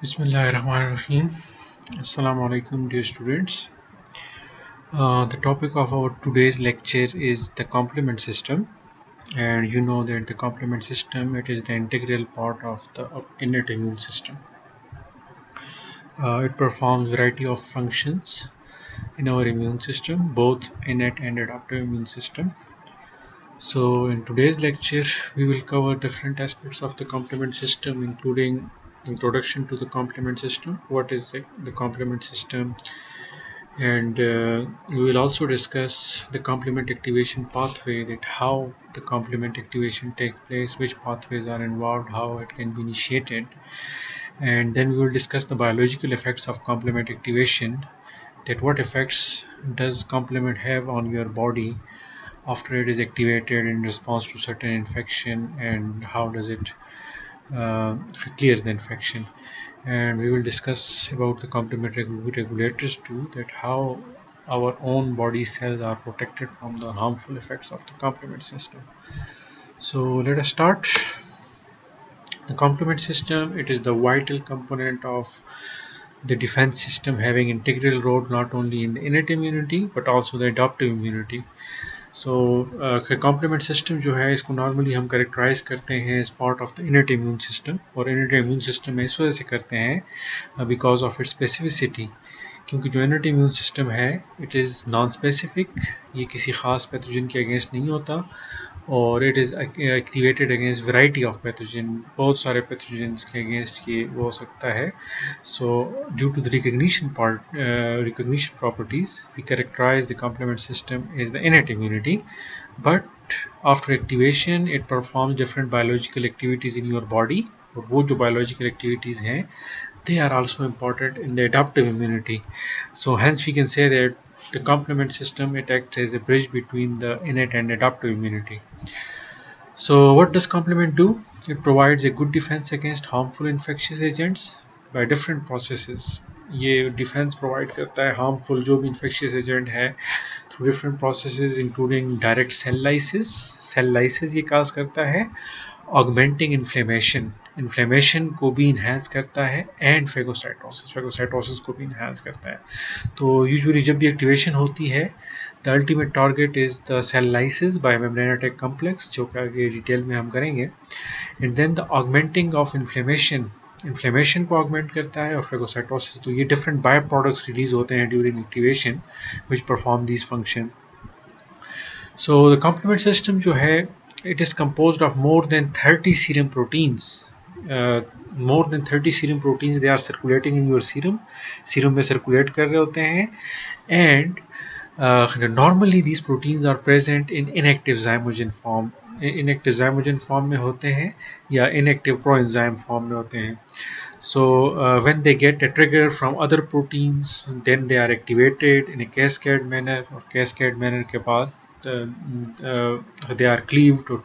Bismillahirrahmanirrahim. Assalamu alaikum, dear students. The topic of our today's lecture is the complement system, and you know that the complement system it is the integral part of the innate immune system. It performs variety of functions in our immune system, both innate and adaptive immune system. So in today's lecture, we will cover different aspects of the complement system, including introduction to the complement system, what is the complement system, and we will also discuss the complement activation pathway, that how the complement activation takes place, which pathways are involved, how it can be initiated, and then we will discuss the biological effects of complement activation, that what effects does complement have on your body after it is activated in response to certain infection, and how does it clear the infection. And we will discuss about the complement regulators too, that how our own body cells are protected from the harmful effects of the complement system. So let us start. The complement system, it is the vital component of the defense system, having integral role not only in the innate immunity but also the adaptive immunity. So complement system जो है इसको normally हम characterize करते हैं as part of the innate immune system, और innate immune system इस वजह से करते हैं बिकॉज ऑफ इट्स स्पेसिफिसिटी, क्योंकि जो इनट इम्यून सिस्टम है इट इज़ नॉन स्पेसिफिक, ये किसी ख़ास पैथोजन के अगेंस्ट नहीं होता, और it is activated against variety of pathogen, बहुत सारे पैथोजन्स के अगेंस्ट ये वो हो सकता है. So due to the recognition properties, we characterize the complement system as the innate immunity, but after activation it performs different biological activities in your body, और वो जो biological activities हैं they are also important in the adaptive immunity. So hence we can say that the complement system it acts as a bridge between the innate and adaptive immunity. So what does complement do? It provides a good defense against harmful infectious agents by different processes. ये defence provide करता है harmful जो भी infectious agent है through different processes, including direct cell lysis ये cause करता है, augmenting inflammation को भी इन्हेंस करता है, एंड फेगोसाइटोसिस को भी इन्हेंस करता है. तो यूजुअली जब भी एक्टिवेशन होती है the ultimate target is the cell lysis by membrane attack complex, जो कि आगे डिटेल में हम करेंगे, and then the augmenting of inflammation को ऑगमेंट करता है, और फेगोसाइटोसिस. तो ये डिफरेंट बाय प्रोडक्ट्स रिलीज होते हैं during activation which perform this function. So the complement system जो है it is composed of more than 30 serum proteins. More than 30 serum proteins they are circulating in your serum में circulate कर रहे होते हैं, and normally these proteins are present in inactive zymogen form. Inactive zymogen form में होते हैं या inactive proenzyme form में होते हैं. So when they get a trigger from other proteins, then they are activated in a cascade manner, और cascade manner के बाद they are cleaved, और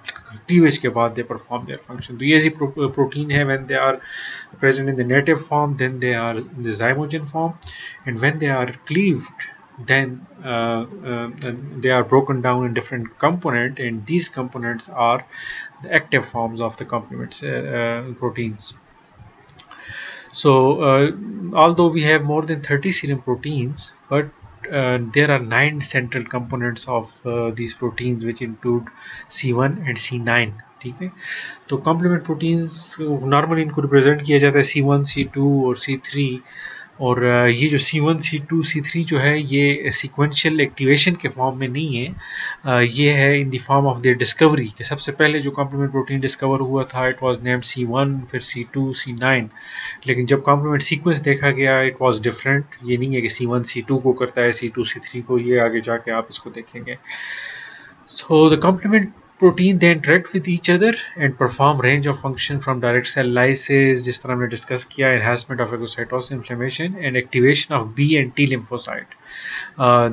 cleavage के बाद they perform their function. तो ये ऐसी protein है when they are present in the native form, then they are in the zymogen form, and when they are cleaved, then they are broken down in different components, and these components are the active forms of the complement proteins. So although we have more than 30 serum proteins, but there are 9 central components of these proteins which include C1 and C9. ठीक है, तो complement proteins normally इनको represent किया जाता है C1, C2 और C3, और ये जो C1, C2, C3 जो है ये सीक्वेंशियल एक्टिवेशन के फॉर्म में नहीं है, ये है in the form of the discovery, कि सबसे पहले जो कॉम्प्लीमेंट प्रोटीन डिस्कवर हुआ था इट वाज नेम्ड C1, फिर C2, C9, लेकिन जब कॉम्प्लीमेंट सीक्वेंस देखा गया इट वाज डिफरेंट. ये नहीं है कि C1 C2 को करता है, C2 C3 को, ये आगे जाके आप इसको देखेंगे. So the complement protein they interact with each other and perform range of function from direct cell lysis, जिस तरह हमने डिस्कस किया, enhancement of phagocytosis, inflammation, and activation of B and T lymphocyte.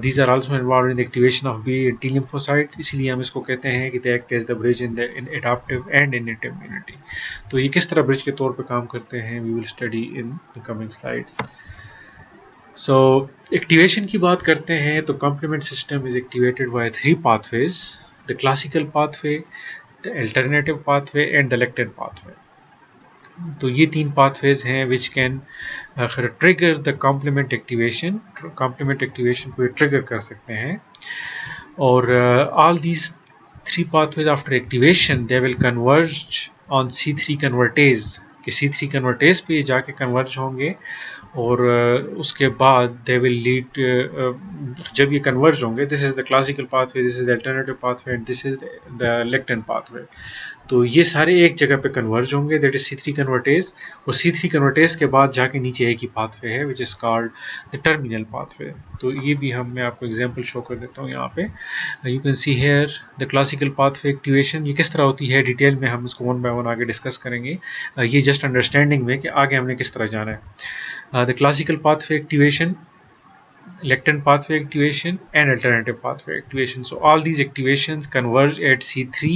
These are also involved in the activation of B and T lymphocyte, इसीलिए हम इसको कहते हैं कि they act as the bridge in adaptive and innate immunity. तो ये किस तरह bridge के तौर पे काम करते हैं we will study in the coming slides. So activation की बात करते हैं तो complement system is activated by 3 pathways: the classical pathway, the alternative pathway, and the lectin pathway. तो ये 3 पाथवेज हैं which can trigger the complement activation को trigger कर सकते हैं। और all these 3 pathways after activation they will converge on C3 convertase कि C3 convertase पे जाके कन्वर्ज होंगे और उसके बाद दे विल लीड, जब ये कन्वर्ज होंगे, this is the classical pathway, this is the alternative pathway and this is the lectin pathway. तो ये सारे एक जगह पे कन्वर्ज होंगे, दैट इज C3 कन्वर्टेज, और C3 कन्वर्टेज के बाद जाके नीचे एक ही पाथवे है विच is called the terminal pathway. तो ये भी मैं आपको एग्जांपल शो कर देता हूँ यहाँ पे। You can see here the classical pathway activation. ये किस तरह होती है डिटेल में हम इसको वन बाय वन आगे डिस्कस करेंगे, ये जस्ट अंडरस्टैंडिंग में कि आगे हमने किस तरह जाना है। The classical pathway activation, lectin pathway activation and alternative pathway activation. So all these activations converge at C3.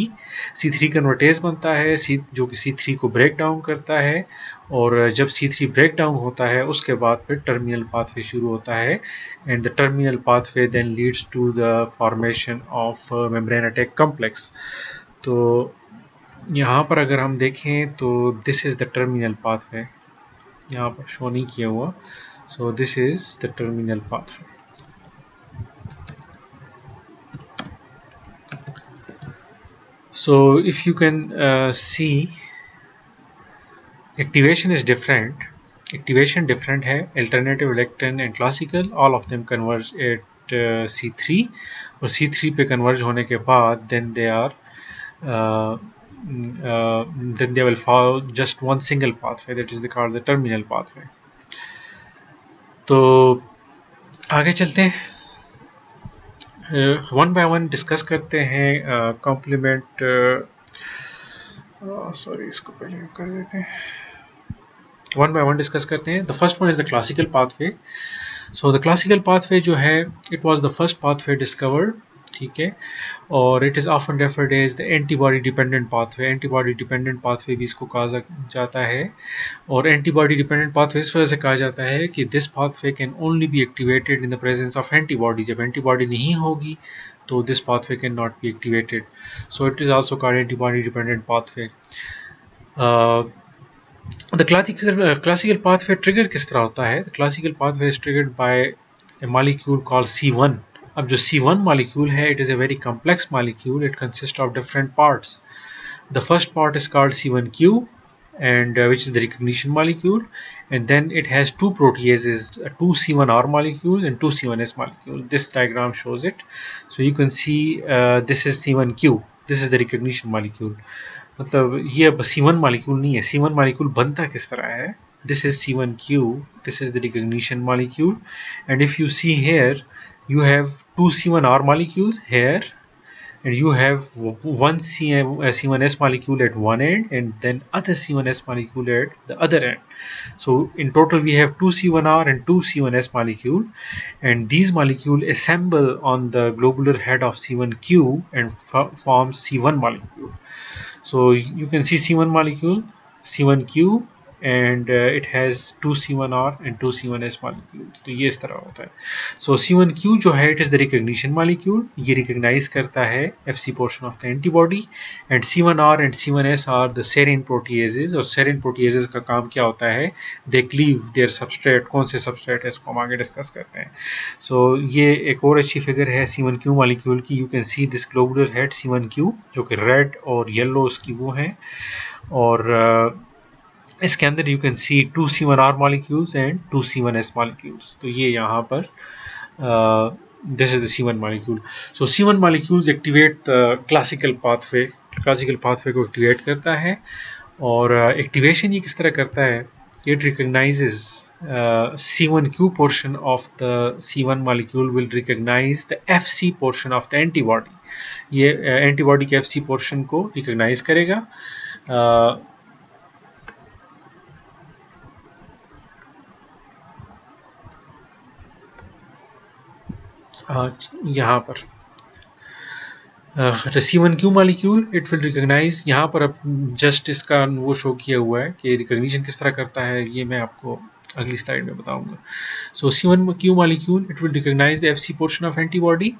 C3 convertase बनता है जो कि C3 को ब्रेक डाउन करता है, और जब C3 ब्रेक डाउन होता है उसके बाद फिर टर्मिनल पाथवे शुरू होता है, and the terminal pathway then leads to the formation of membrane attack complex. तो यहाँ पर अगर हम देखें तो this is the terminal pathway, यहाँ पर शो नहीं किया हुआ। So this is the terminal pathway. So if you can see, activation is different. Activation different है, alternative, lectin and classical, all of them converge at C3, और C3 पे converge होने के बाद then they are then they will follow just one single pathway, that is called the terminal pathway. तो आगे चलते हैं, वन बाय वन डिस्कस करते हैं कॉम्प्लीमेंट। सॉरी, इसको पहले कर देते हैं, वन बाय वन डिस्कस करते हैं। The first one is the classical pathway. So the classical pathway जो है, it was the first pathway discovered, ठीक है, और it is often referred as the antibody dependent pathway. Antibody dependent pathway भी इसको कहा जाता है, और एंटीबॉडी डिपेंडेंट पाथवे इस वजह से कहा जाता है कि this pathway can only be activated in the presence of antibody. जब एंटीबॉडी नहीं होगी तो this pathway can not be activated, so it is also called antibody dependent pathway. The classical pathway trigger किस तरह होता है? The classical pathway is triggered by A molecule called C1। अब जो C1 मॉलिक्यूल है, it is a very complex molecule, it consist of different parts. The first part is called C1q, and which is the recognition molecule, and then it has two proteases, two C1R molecules and two C1S molecules. This diagram shows it. So you can see this is C1q, this is the recognition molecule. मतलब ये अब C1 molecule नहीं है। C1 molecule बनता किस तरह है? This is C1q, this is the recognition molecule, and if you see here, you have two C1R molecules here, and you have one C1S molecule at one end and then other C1S molecule at the other end. So in total we have two C1R and two C1S molecule, and these molecule assemble on the globular head of C1q and form C1 molecule. So you can see C1 molecule, C1q, and it has two C1R and two C1S molecules. तो ये इस तरह होता है। So C1q जो है, it is the recognition molecule, ये recognize करता है Fc portion of the antibody, and C1R and C1S are the serine proteases, और serine proteases का काम क्या होता है? They cleave their substrate। कौन से substrate है इसको हम आगे डिस्कस करते हैं। So ये एक और अच्छी फिगर है C1q molecule की। You can see this globular head C1q जो कि रेड और येलो उसकी वो है, और इसके अंदर you can see two C1R molecules and two C1S molecules। तो ये यहाँ पर this is the C1 molecule। सो C1 molecules activate classical pathway, classical pathway को एक्टिवेट करता है, और एक्टिवेशन ये किस तरह करता है? It recognizes C1q portion of the C1 molecule will recognize the Fc portion of the antibody। ये एंटीबॉडी के Fc portion को रिकॉग्नाइज करेगा। यहाँ पर C1q molecule it will recognize, यहाँ पर अब जस्ट इसका वो शो किया हुआ है कि रिकॉग्निशन किस तरह करता है, ये मैं आपको अगली स्लाइड में बताऊंगा। So C1q molecule it will recognize the Fc portion of antibody।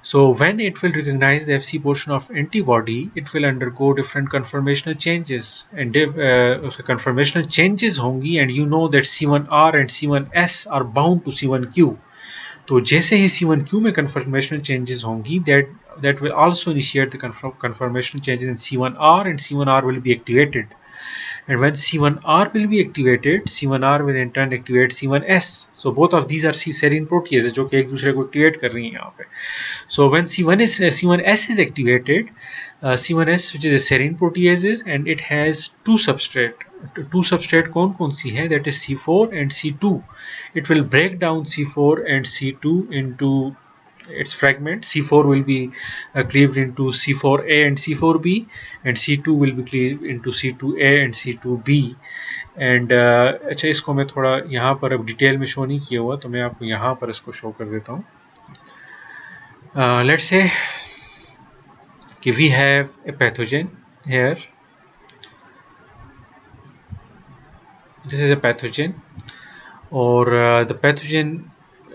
So when it will recognize the Fc portion of antibody, it will undergo different conformational changes, and conformational changes होंगी, and you know that C1R and C1S are bound to C1Q. तो जैसे ही C1Q में conformational changes होंगी, that will also initiate the conformational changes in C1R, and C1R will be activated. And when C1R will be activated, C1R will in turn activate C1S. So both of these are serine proteases जो कि एक दूसरे को activate कर रही हैं यहाँ पे. So when C1S is activated, C1S, which is a serine proteases, and it has two substrate कौन सी है? That is C4 and C2. It will break down C4 and C2 into its fragment. C4 will be cleaved into C4A and C4B, and C2 will be cleaved into C2A and C2B. And अच्छा, इसको मैं थोड़ा यहाँ पर अब detail में show नहीं किया हुआ, तो मैं आपको यहाँ पर इसको शो कर देता हूँ. Let's say we have a pathogen here. This is a pathogen, or the pathogen,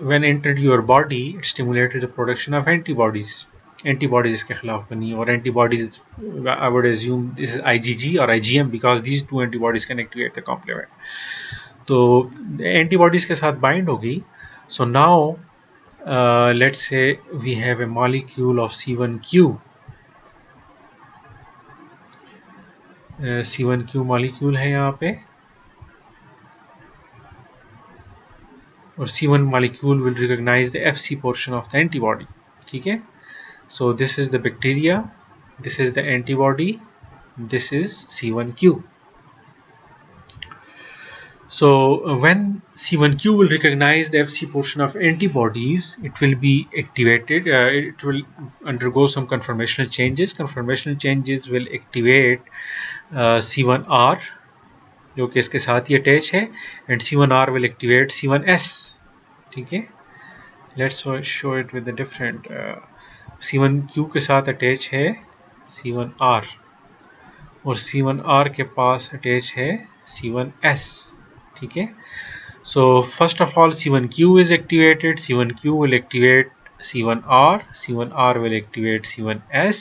when entered your body, it stimulated the production of antibodies. Antibodies इसके खिलाफ बनी, और antibodies, I would assume this is IgG or IgM, because these two antibodies can activate the complement. तो antibodies के साथ bind होगी. So now let's say we have a molecule of C1Q. C1Q molecule है यहाँ पे, और C1 molecule will recognize the Fc portion of the antibody. ठीक है. So this is the bacteria, this is the antibody, this is C1Q. So when C1Q will recognize the Fc portion of antibodies, it will be activated. It will undergo some conformational changes. Conformational changes will activate C1R, जो कि इसके साथ ही attach है, and C1R will activate C1S. ठीक है. Let's show it with the different. C1Q के साथ attach है C1R, और C1R के पास अटैच है C1S. ठीक है. So first of all, C1Q is activated. C1Q will activate C1R, C1R will activate C1S,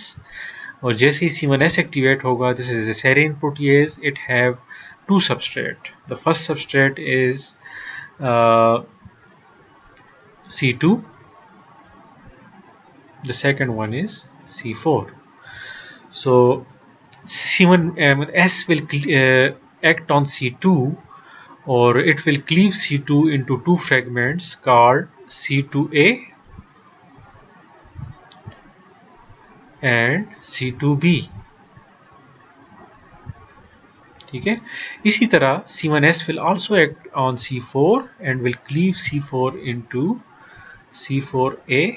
और जैसे ही C1S activate होगा, this is a serine protease. It have two substrate. The first substrate is C2. The second one is C4. So C1S will act on C2, or it will cleave C2 into two fragments called C2A and C2B. ठीक है. इसी तरह C1S will also act on C4 and will cleave C4 into C4A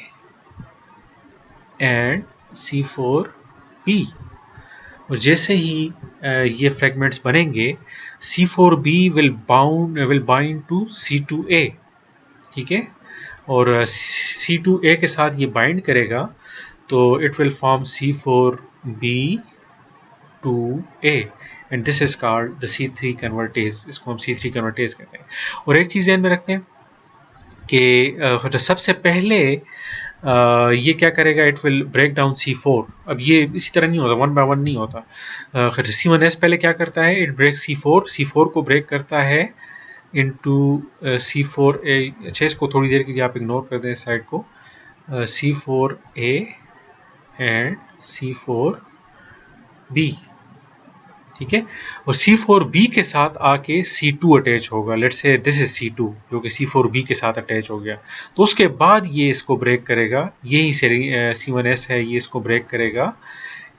and C4B. और जैसे ही ये fragments बनेंगे, C4B will bind to C2A. ठीक है. और C2A के साथ ये बाइंड करेगा, तो it will form C4B2A, and this is called the C3 convertase. इसको हम C3 convertase कहते हैं. और एक चीज़ ध्यान में रखते हैं कि सबसे पहले ये क्या करेगा, it will break down C4. अब ये इसी तरह नहीं होता, 1 by 1 नहीं होता. C1S पहले क्या करता है, इट ब्रेक C4 को ब्रेक करता है इनटू C4A. अच्छा, इसको थोड़ी देर के लिए आप इग्नोर कर दें इस साइड को. C4A and C4B. ठीक है. और C4B के साथ आके C2 अटैच होगा. Let's say this is C2 जो कि C4B के साथ अटैच हो गया. तो उसके बाद ये इसको ब्रेक करेगा, यही C1S है, ये इसको ब्रेक करेगा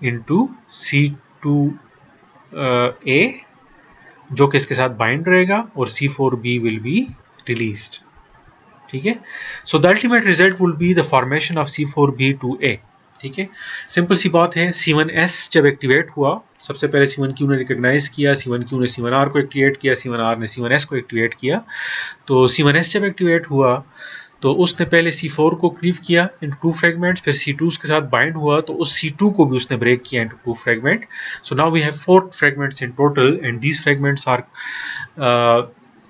इनटू C2A, जो कि इसके साथ बाइंड रहेगा, और C4B विल बी रिलीज्ड. ठीक है. So the ultimate result will be the formation of C4B2A. ठीक है. सिंपल सी बात है. C1S जब एक्टिवेट हुआ, सबसे पहले C1Q ने रिकॉग्नाइज किया, C1Q ने C1R को एक्टिवेट किया, C1R ने C1S को एक्टिवेट किया. तो C1S जब एक्टिवेट हुआ, तो उसने पहले C4 को क्लीव किया इनटू टू फ्रेगमेंट्स, फिर C2 के साथ बाइंड हुआ, तो उस C2 को भी उसने ब्रेक किया into two fragment. So now we have 4 fragments in total, and these fragments are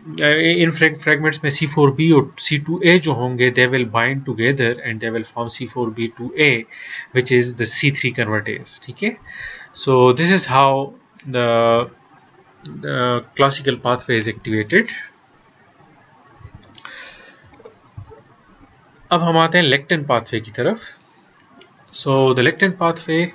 in fragments में C4b और C2a जो होंगे they will bind together and they will form C4b2a which is the C3 convertase. ठीक है, so this is how the classical pathway is activated. अब हम आते हैं लेक्टिन पाथवे की तरफ. So the lectin pathway,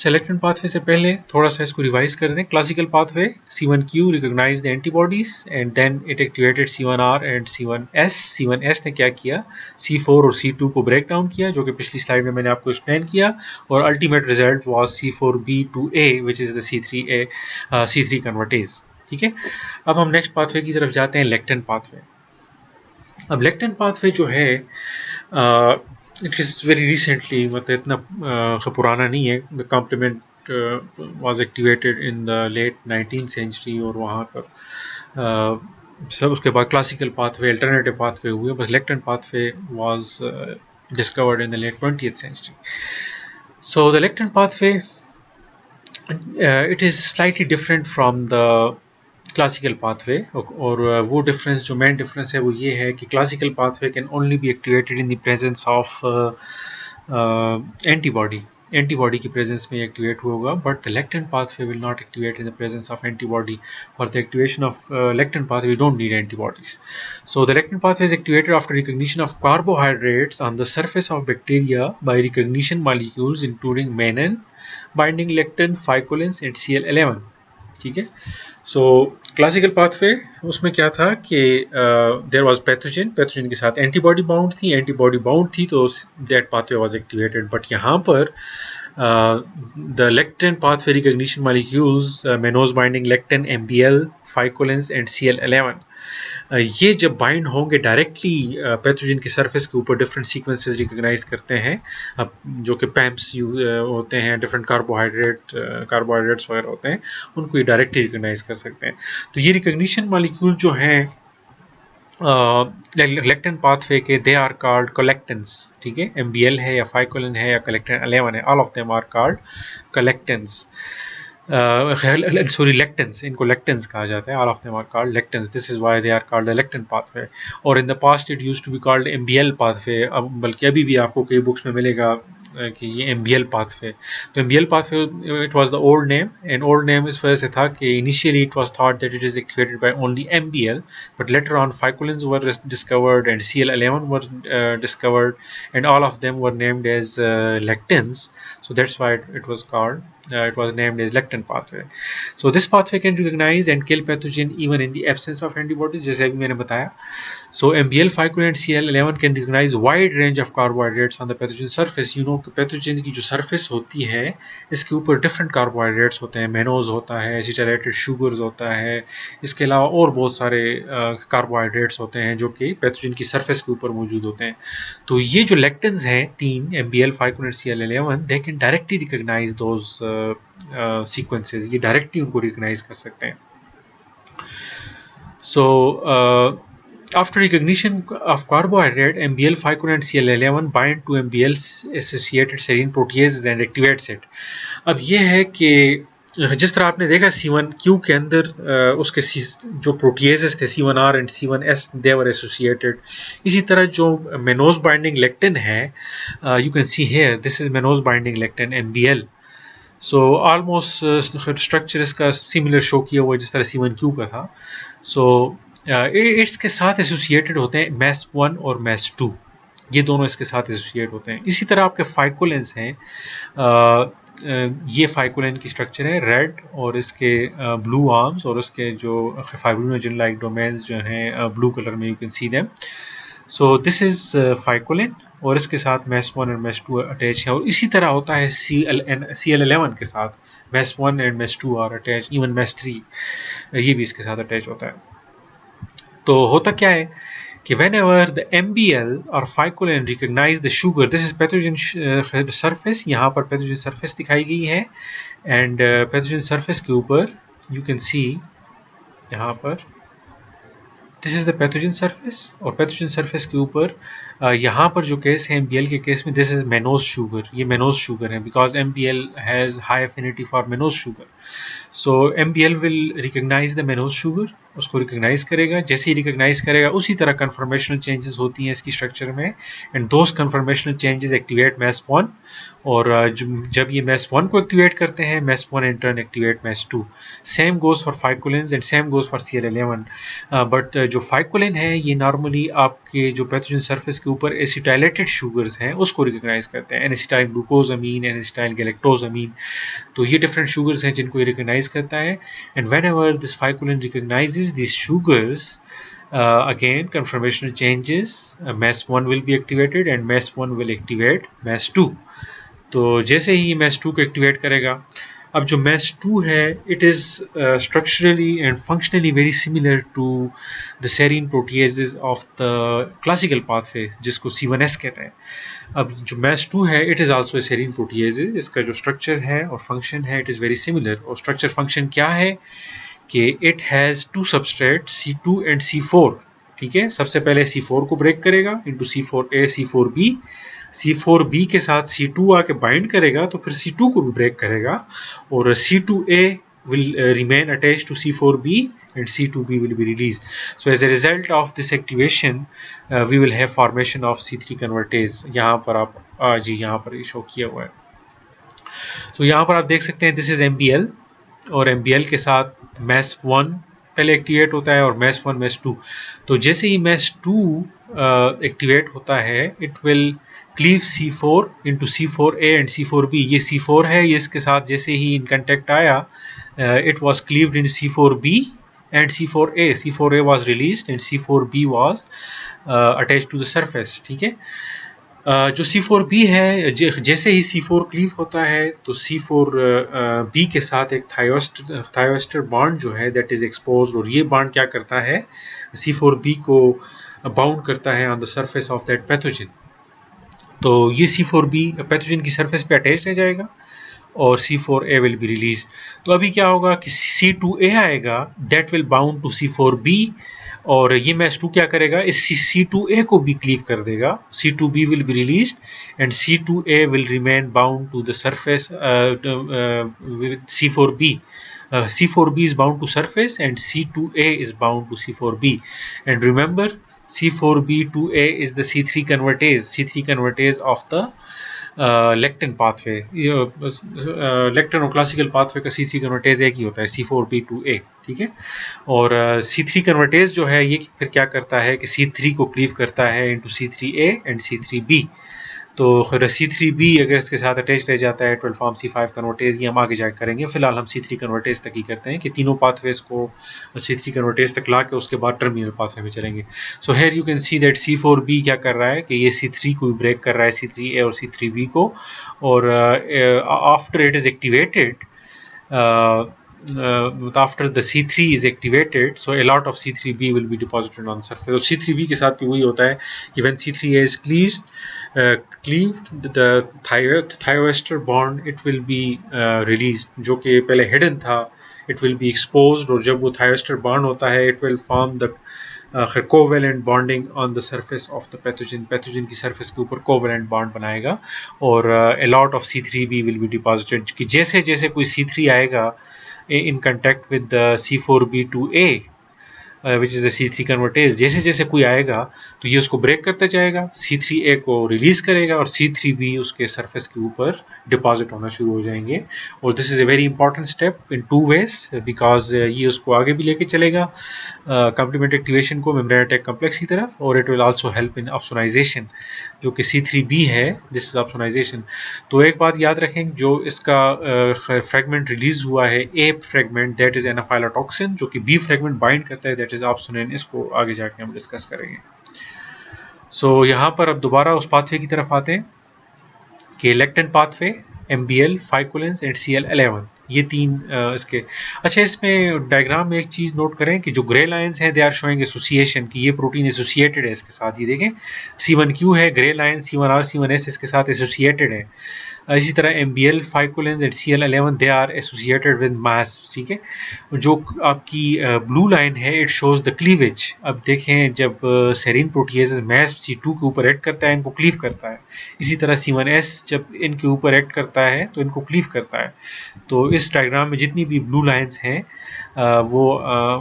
lectin pathway से पहले थोड़ा सा इसको रिवाइज कर दें. Classical pathway C1q recognise the antibodies and then it activated C1r and C1s. C1s ने क्या किया, C4 और C2 को ब्रेक डाउन किया, जो कि पिछली स्लाइड में मैंने आपको एक्सप्लेन किया, और ultimate result was C4b2a which is the C3 convertase. ठीक है, अब हम नेक्स्ट पाथवे की तरफ जाते हैं, लेक्टिन पाथवे. अब लेक्टिन पाथवे जो है इट इज़ वेरी रिसेंटली, मतलब इतना पुराना नहीं है. The complement was activated in the late 19th century, और वहाँ पर सब उसके बाद क्लासिकल पाथवे, अल्टरनेटिव पाथवे हुए, बस lectin pathway was discovered in the late 20th century. So the lectin pathway it is slightly different from the classical pathway, और वो डिफरेंस, जो मेन डिफरेंस है वो ये है कि classical pathway can only be activated in the presence of antibody की presence में एक्टिवेट होगा, but the lectin pathway will not activate in the presence of antibody. For the activation of lectin pathway we don't need antibodies. So the lectin pathway is activated after recognition of carbohydrates on the surface of bacteria by recognition molecules including mannan, binding lectin, ficolins and CL11. ठीक है, सो classical pathway उसमें क्या था कि there was pathogen के साथ antibody bound थी, तो that pathway was activated. But यहाँ पर the lectin pathway recognition molecules, mannose binding lectin, MBL, ficolins and CL11, ये जब बाइंड होंगे डायरेक्टली पैथोजन के सरफेस के ऊपर, डिफरेंट सीक्वेंसेस रिकॉग्नाइज करते हैं, जो कि पैम्प्स होते हैं, डिफरेंट कार्बोहाइड्रेट्स वगैरह होते हैं, उनको ये डायरेक्टली रिकॉग्नाइज कर सकते हैं. तो ये रिकॉग्निशन मॉलिक्यूल जो हैं लेक्टिन पाथवे के, दे आर कॉल्ड कलेक्टेंस. ठीक है, MBL है या फाइकोलिन है या कलेक्टिन 11 है, all of them are called collectins. lectins, इनको lectins कहा जाता है. All of them are called lectins. This is why they are called the lectin pathway. और in the past it used to be called MBL pathway. अब बल्कि अभी भी आपको कई बुक्स में मिलेगा कि ये MBL pathway. तो MBL pathway it was the old name, and old name इस वजह से था कि initially it was thought that it is activated by only MBL, but later on ficolins were discovered and CL11 were discovered, and all of them were named as lectins. So that's why it was called. It was named as lectin pathway. So this pathway can recognize and kill pathogen even in the absence of antibodies, जैसे अभी मैंने बताया. So MBL, ficolin and CL11 can recognize wide range of carbohydrates on the pathogen surface. You know कि pathogen की जो surface होती है, इसके ऊपर different carbohydrates होते हैं, mannose होता है, acetylated sugars होता है, इसके अलावा और बहुत सारे carbohydrates होते हैं जो कि pathogen की surface के ऊपर मौजूद होते हैं. तो ये जो lectins हैं, 3 MBL, ficolin and CL11, they can directly recognize those sequences. ये directly उनको recognize कर सकते हैं. So after recognition of carbohydrate, MBL, ficolin and CL11 bind to MBL associated serine proteases and activates it. अब ये है कि जिस तरह आपने देखा C1q के अंदर उसके जो प्रोटीएजेस थे C1r and C1s they were associated, इसी तरह जो मेनोज बाइंडिंग लेक्टिन है, you can see here this is mannose binding lectin MBL. So almost structure इसका सिमिलर शो किया हुआ जिस तरह C1q का था. सो इसके साथ एसोसिएटेड होते हैं MES1 और MES2, ये दोनों इसके साथ एसोसिएट होते हैं. इसी तरह आपके फाइकोलिन्स हैं, ये फाइकोलिन की स्ट्रक्चर है रेड, और इसके ब्लू आर्म्स और उसके जो फाइब्रिनोजन लाइक डोमेन्स जो हैं ब्लू कलर में, you can see them. So this is ficolin, और इसके साथ MES1 और MES2 अटैच है. और इसी तरह होता है CL11 के साथ, MES1 and MES2 are attach, even MES3 ये भी इसके साथ अटैच होता है. तो होता क्या है कि whenever the MBL or ficolin recognize the sugar, this is pathogen surface, यहाँ पर pathogen surface दिखाई गई है, and pathogen surface के ऊपर you can see यहाँ पर this is the pathogen surface, और पैथोजन सरफेस के ऊपर यहाँ पर जो केस है MBL के केस में, दिस इज मेनोज शुगर, ये मेनोज शुगर है because MBL has high affinity for mannose sugar. So MBL will recognise the mannose sugar उसको रिकग्नाइज करेगा। जैसे ही रिकग्नाइज करेगा उसी तरह कन्फर्मेशनल चेंजेस होती हैं इसकी स्ट्रक्चर में, and those conformational changes activate मैस1, और जब ये मैस1 को एक्टिवेट करते हैं, मैस1 इन टर्न एक्टिवेट मैस2। Same goes for ficolins and same goes for CL11। But जो फाइकोलिन है ये नॉर्मली आपके जो पैथोजन सरफेस के ऊपर एसिटाइलेटेड शुगर्स हैं उसको रिकग्नाइज करते हैं, एसिटाइल ग्लूकोजामीन, एसिटाइल गैलेक्टोजामीन। तो ये डिफरेंट शुगर्स हैं जिनको ये रिकग्नाइज करता है, and whenever this ficolin recognizes this sugars, again conformational changes, MES1 will be activated and MES1 will activate MES2। तो जैसे ही MES2 को एक्टिवेट करेगा, अब जो MES2 है it is structurally and functionally very similar to the serine proteases of the classical pathway जिसको C1S कहते हैं। अब जो MES2 है it is also a serine proteases, इसका जो स्ट्रक्चर है और फंक्शन है इट इज़ वेरी सिमिलर। और स्ट्रक्चर फंक्शन क्या है कि it has two substrate C2 and C4। ठीक है, सबसे पहले C4 को ब्रेक करेगा इंटू C4A C4B, C4B के साथ C2 आके बाइंड करेगा तो फिर C2 को भी ब्रेक करेगा, और C2A will remain attached to C4B and C2B will be released. So as a result of this activation, we will have formation of C3 convertase। यहाँ पर आप जी यहाँ पर ये शो किया हुआ है। So यहाँ पर आप देख सकते हैं दिस इज MBL, और MBL के साथ MES1 पहले एक्टिवेट होता है और MES1 MES2। तो जैसे ही MES2 एक्टिवेट होता है it will cleave C4 into C4A and C4B। ये C4 है, ये इसके साथ जैसे ही इन कंटेक्ट आया it was cleaved in C4B and C4A। C4A was released and C4B was attached to the surface। ठीक है, जो C4B है जैसे ही C4 क्लीव होता है तो C4B के साथ एक थायोएस्टर बॉन्ड जो है दैट इज एक्सपोज्ड, और ये बॉन्ड क्या करता है C4B को बाउंड करता है on the surface of that pathogen. तो ये C4B पैथोजन की सरफेस पे अटैच रह जाएगा और C4A विल बी रिलीज। तो अभी क्या होगा कि C2A आएगा that will bound to C4B, और ये MES2 क्या करेगा इस C2A को भी क्लीव कर देगा, C2B will be release and C2A will remain bound to the surface with C4B। C4B is bound to surface and C2A is bound to C4B, and remember C4B2A is the C3 convertase of the lectin pathway. Lectin और classical pathway का C3 convertase एक ही होता है C4B2A। ठीक है, और C3 convertase जो है ये फिर क्या करता है कि C3 को क्लीव करता है इंटू C3A एंड C3B। तो C3B अगर इसके साथ अटैच रह जाता है it will form C5 convertase. ये हम आगे जाकर करेंगे, फिलहाल हम C3 कन्वर्टेज तक ही करते हैं कि तीनों पाथवेज को C3 कन्वर्टेज तक ला के उसके बाद टर्मिनल पाथवे में चलेंगे। So here you can see that C4B क्या कर रहा है कि ये C3 को भी ब्रेक कर रहा है, C3A और C3B को, और after it is activated after the C3 is activated, so a lot of C3B will be deposited on the surface। तो C3B के साथ भी वही होता है कि when C3A is cleaved the thioester bond it will be released, जो कि पहले hidden था it will be exposed, और जब वो thioester bond होता है it will form the covalent bonding on the surface of the pathogen की surface के ऊपर covalent bond बनाएगा, और a lot of C3B will be deposited। कि जैसे जैसे कोई C3 आएगा in contact with the C4B2A which is a C3 convertase, जैसे जैसे कोई आएगा तो ये उसको ब्रेक करता जाएगा, C3A को रिलीज करेगा और C3B उसके सरफेस के ऊपर डिपॉजिट होना शुरू हो जाएंगे। और this is a very important step in 2 ways because ये उसको आगे भी लेके चलेगा कॉम्प्लीमेंट एक्टिवेशन को मेम्ब्रेन अटैक कॉम्प्लेक्स की तरफ, और it will also help in opsonisation जो कि C3B है, दिस इज ऑप्सोनाइजेशन। तो एक बात याद रखें, जो इसका फ्रेगमेंट रिलीज हुआ है ए फ्रेगमेंट दैट इज एनाफाइलोटॉक्सिन, जो कि बी फ्रेगमेंट बाइंड करता है दैट इज ऑप्सोनिन, इसको आगे जाके हम डिस्कस करेंगे। सो यहाँ पर अब दोबारा उस पाथवे की तरफ आते हैं कि lectin pathway, MBL, ficolins and CL11 ये तीन इसके। अच्छा, इसमें डायग्राम में एक चीज़ नोट करें कि जो ग्रे लाइंस हैं दे आर शोइंग एसोसिएशन कि ये प्रोटीन एसोसिएटेड है इसके साथ। ये देखें C1Q है ग्रे लाइन, C1R C1S इसके साथ एसोसिएटेड है। इसी तरह MBL, ficolins and CL11 they are associated with MASP. ठीक है, जो आपकी ब्लू लाइन है इट शोज द क्लीवेज। अब देखें जब सेरीन प्रोटीएजेस मास C2 के ऊपर एक्ट करता है इनको क्लीव करता है, इसी तरह C1S जब इनके ऊपर एक्ट करता है तो इनको क्लीव करता है। तो इस डायग्राम में जितनी भी ब्लू लाइंस हैं वो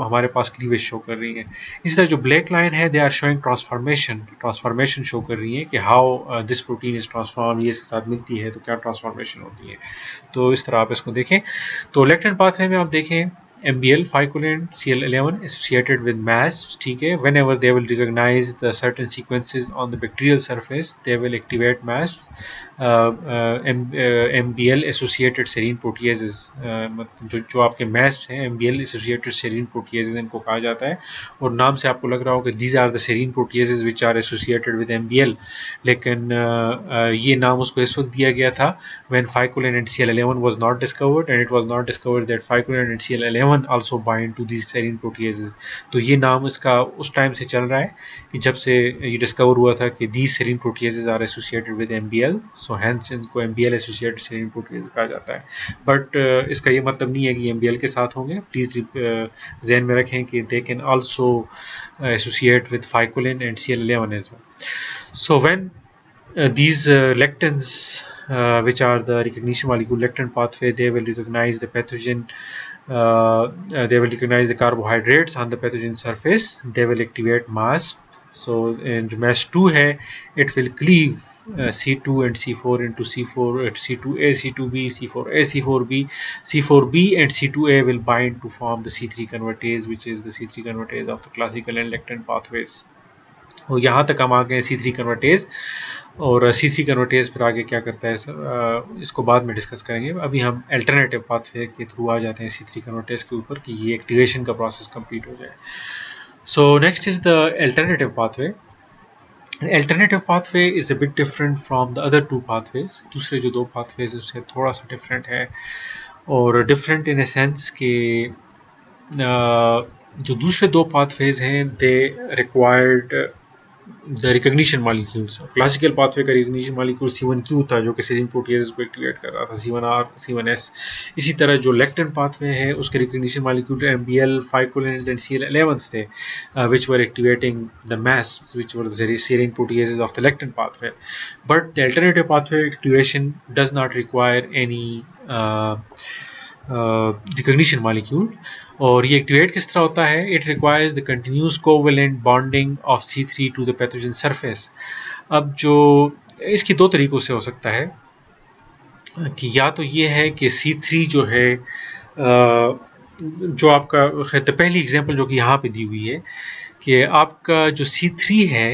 हमारे पास क्लीवेज शो कर रही हैं। इसी तरह जो ब्लैक लाइन है they are showing transformation show कर रही है कि how this protein is transform, ये इसके साथ मिलती है तो क्या ट्रांसफॉर्मेशन होती है। तो इस तरह आप इसको देखें। तो लेक्टिन पाथवे में आप देखें MBL 5-covalent CL11 associated with MAS, ठीक है। Whenever they will recognize the certain sequences on the bacterial surface, they will activate MAS. MBL associated serine proteases, जो आपके MAS हैं MBL associated serine proteases इनको कहा जाता है। और नाम से आपको लग रहा होगा these are the serine proteases which are associated with MBL, लेकिन ये नाम उसको इस वक्त दिया गया था when 5-covalent and CL11 was not discovered, and it was not discovered that 5-covalent and CL11 also bind to these serine proteases। तो ये नाम इसका उस टाइम से चल रहा है कि जब से ये डिस्कवर हुआ था कि these serine proteases are associated with MBL, so hence इनको MBL associated serine proteases कहा जाता है। बट इसका ये मतलब नहीं है कि MBL के साथ होंगे। प्लीज़ ज़हन में रखें कि they can also associate with 5-covalent and CL11 as well। So when these lectins, which are the recognition molecule lectin pathway, they will recognize the pathogen, they will recognize the carbohydrates on the pathogen surface, they will activate MASP। so in MASP2 hai, it will cleave C2 and C4 into C4, C2A, C2B, C4A, C4B, C4B and C2A will bind to form the C3 convertase, which is the C3 convertase of the classical and lectin pathways। और यहाँ तक हम आ गए C3 convertase. और C3 convertase फिर आगे क्या करता है इसको बाद में डिस्कस करेंगे। अभी हम अल्टरनेटिव पाथवे के थ्रू आ जाते हैं C3 कन्वर्टेज के ऊपर कि ये एक्टिवेशन का प्रोसेस कंप्लीट हो जाए। So next is the alternative pathway. Alternative pathway is a bit different from the other two pathways. दूसरे जो दो पाथवेज उससे थोड़ा सा डिफरेंट है, और डिफरेंट इन ए सेंस के जो दूसरे दो पाथवेज हैं they required the recognition molecules. Classical pathway का रिकग्निशन मॉलिक्यूल C1Q था जो कि सेरीन प्रोटीएज को एक्टिवेट कर रहा था, C1R, C1S। इसी तरह जो लेक्टिन पाथवे है उसके recognition molecule MBL, 5-covalent and CL11 थे, which were activating the MAS, which were the serine proteases of the lectin pathway। But the alternative pathway activation does not require any recognition molecule. और ये activate किस तरह होता है? It requires the continuous covalent bonding of C3 to the pathogen surface. अब जो इसकी दो तरीक़ों से हो सकता है कि या तो ये है कि C3 जो है जो आपका तो पहली एग्जांपल जो कि यहाँ पे दी हुई है कि आपका जो C3 है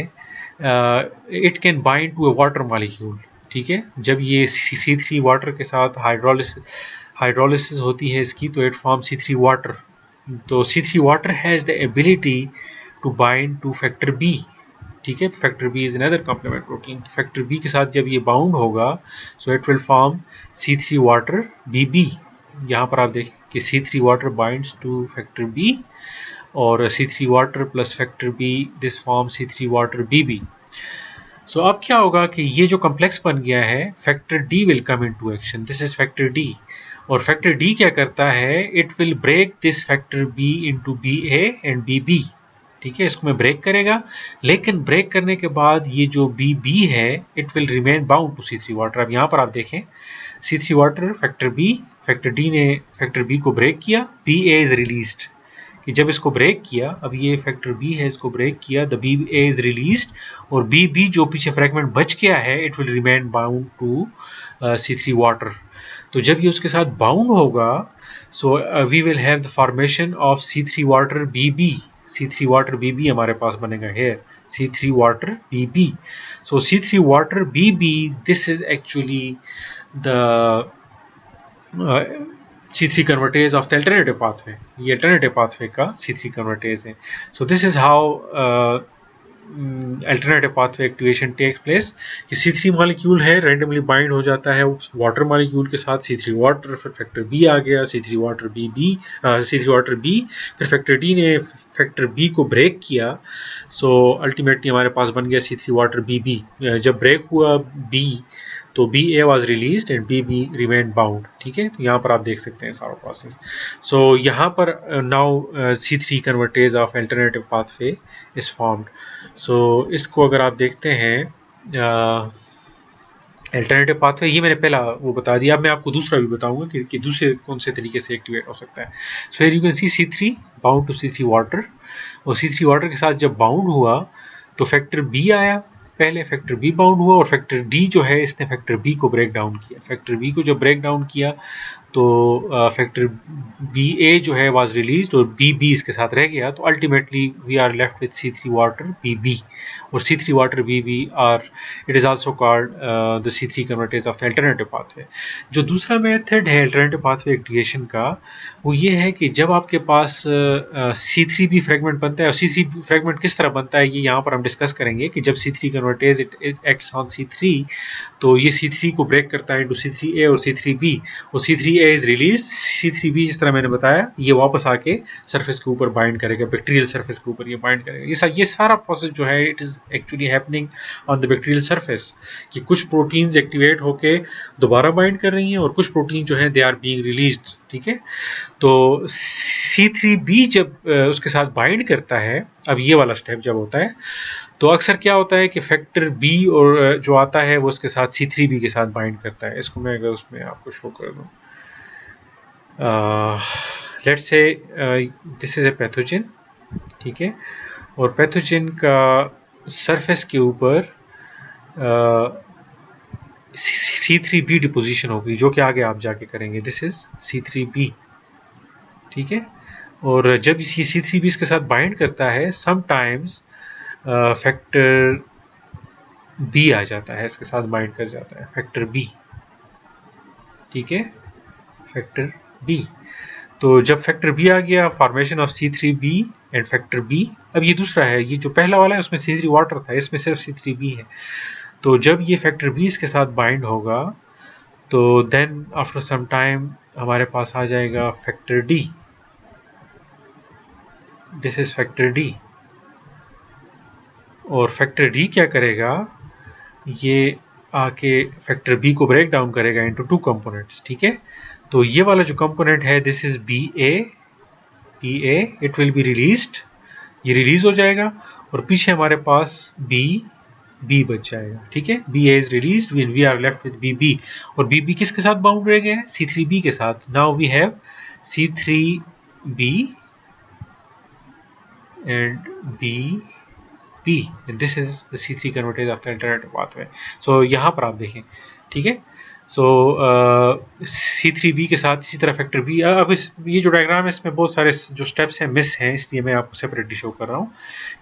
it can bind to a water molecule, ठीक है। जब ये C3 वाटर के साथ हाइड्रोलिसिस होती है इसकी तो इट फॉर्म C3 वाटर। तो C3 water has the ability to bind to factor B, ठीक है। Factor B is another complement protein. Factor B के साथ जब ये बाउंड होगा so it will form C3 water BB। यहाँ पर आप देखें कि C3 water binds to factor B और C3 water plus factor B this form C3 water BB। सो अब क्या होगा कि ये जो कॉम्प्लेक्स बन गया है factor D will come into action, this is factor D। और फैक्टर D क्या करता है? It will break this factor B into BA and BB, ठीक है। इसको मैं ब्रेक करेगा, लेकिन ब्रेक करने के बाद ये जो BB है it will remain bound to C3 water. अब यहाँ पर आप देखें C3 water factor B, factor D ने फैक्टर B को ब्रेक किया, BA इज रिलीज्ड। कि जब इसको ब्रेक किया, अब ये फैक्टर B है इसको ब्रेक किया, द BA इज रिलीज्ड और BB जो पीछे फ्रैगमेंट बच गया है it will remain bound to C3 water. तो जब ये उसके साथ बाउंड होगा so we will have the formation of C3 water BB। C3 water BB हमारे पास बनेगा here, C3 water BB। So C3 water BB this is actually the C3 convertase of the alternative pathway। ये alternative pathway का C3 convertase है। So this is how alternative pathway activation takes place कि C3 molecule है randomly bind हो जाता है water molecule के साथ, C3 वाटर, फिर फैक्टर B आ गया, C3 water BB, C3 water B, फिर फैक्टर D ने फैक्टर B को ब्रेक किया। सो अल्टीमेटली हमारे पास बन गया C3 वाटर BB। जब ब्रेक हुआ B तो BA was released and BB remained bound, ठीक है। तो यहाँ पर आप देख सकते हैं सारा प्रोसेस। सो यहाँ पर now C3 convertase of alternative pathway is formed। सो इसको अगर आप देखते हैं अल्टरनेटिव पाथवे ये मैंने पहला वो बता दिया। अब मैं आपको दूसरा भी बताऊंगा कि दूसरे कौन से तरीके से एक्टिवेट हो सकता है। So here you can see C3 bound to C3 water, और C3 वाटर के साथ जब बाउंड हुआ तो फैक्टर बी आया, पहले फैक्टर बी बाउंड हुआ, और फैक्टर डी जो है इसने फैक्टर बी को ब्रेक डाउन किया। फैक्टर बी को जब ब्रेक डाउन किया तो फैक्टर बी ए जो है वाज रिलीज्ड और बी बी इसके साथ रह गया। तो ultimately we are left with C3 water B B, और C3 water B B are it is also called the C3 convertase of the alternative pathway. जो दूसरा मेथड है अल्टरनेटिव पाथवे एक्टिवेशन का, वो ये है कि जब आपके पास C3 भी फ्रेगमेंट बनता है, और C3 फ्रेगमेंट किस तरह बनता है ये यहाँ पर हम डिस्कस करेंगे कि जब C3 convertase it acts on C3 तो ये C3 को ब्रेक करता है इनटू C3A और C3B, और C3A इज रिलीज, C3B जिस तरह मैंने बताया ये वापस आके सरफेस के ऊपर बाइंड करेगा, बैक्टीरियल सरफेस के ऊपर ये बाइंड करेगा। ये सारा प्रोसेस जो है it is actually happening on the bacterial surface, कि कुछ प्रोटीन्स एक्टिवेट होके दोबारा बाइंड कर रही हैं और कुछ प्रोटीन जो है दे आर बीइंग रिलीज्ड। ठीक है, तो C3B जब उसके साथ बाइंड करता है, अब ये वाला स्टेप जब होता है तो अक्सर क्या होता है कि फैक्टर बी और जो आता है वो उसके साथ C3B के साथ बाइंड करता है। इसको मैं अगर उसमें आपको शो कर दूँ, let's say this is a pathogen, ठीक है, और पैथोजन का सरफेस के ऊपर C3B डिपोजिशन होगी, जो कि आगे आप जाके करेंगे। दिस इज C3B, ठीक है, और जब ये C3B इसके साथ बाइंड करता है समटाइम्स फैक्टर बी आ जाता है, इसके साथ बाइंड कर जाता है फैक्टर बी। ठीक है, फैक्टर बी, तो जब फैक्टर बी आ गया, formation of C3B and factor B. अब ये दूसरा है, ये जो पहला वाला है उसमें C3 वाटर था, इसमें सिर्फ C3B है। तो जब ये फैक्टर बी इसके साथ बाइंड होगा तो देन आफ्टर सम टाइम हमारे पास आ जाएगा factor D. This is factor D, और फैक्टर डी क्या करेगा, ये आके फैक्टर बी को ब्रेक डाउन करेगा इनटू टू कंपोनेंट्स। ठीक है, तो ये वाला जो कंपोनेंट है this is B A, it will be released, ये रिलीज हो जाएगा, और पीछे हमारे पास बी बच जाएगा। ठीक है, B A is released, we are left with B, और बी किसके साथ बाउंड रह गया है, C3B के साथ। Now we have C3B and B, this is the C3 convertase of the alternative pathway. So यहाँ पर आप देखें, ठीक है, सो C3B के साथ इसी तरह फैक्टर बी। अब ये जो डायग्राम है इसमें बहुत सारे जो स्टेप्स हैं मिस हैं, इसलिए मैं आपको सेपरेटली शो कर रहा हूँ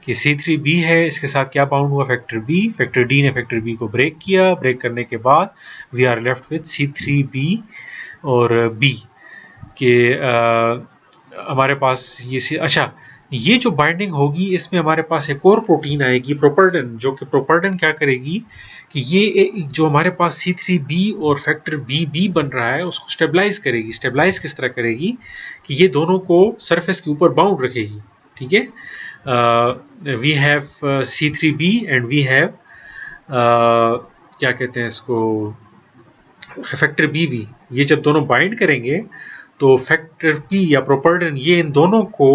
कि C3B है, इसके साथ क्या बाउंड हुआ, फैक्टर बी। फैक्टर डी ने फैक्टर बी को ब्रेक किया, ब्रेक करने के बाद we are left with C3B और बी के हमारे पास ये अच्छा, ये जो बाइंडिंग होगी इसमें हमारे पास एक और प्रोटीन आएगी प्रोपर्डन, जो कि प्रोपर्डन क्या करेगी कि ये जो हमारे पास C3B और फैक्टर बी बन रहा है उसको स्टेबलाइज करेगी। स्टेबलाइज किस तरह करेगी कि ये दोनों को सरफेस के ऊपर बाउंड रखेगी। ठीक है, we have C3B and we have क्या कहते हैं इसको, फैक्टर बी। ये जब दोनों बाइंड करेंगे तो फैक्टर पी या प्रोपर्डन ये इन दोनों को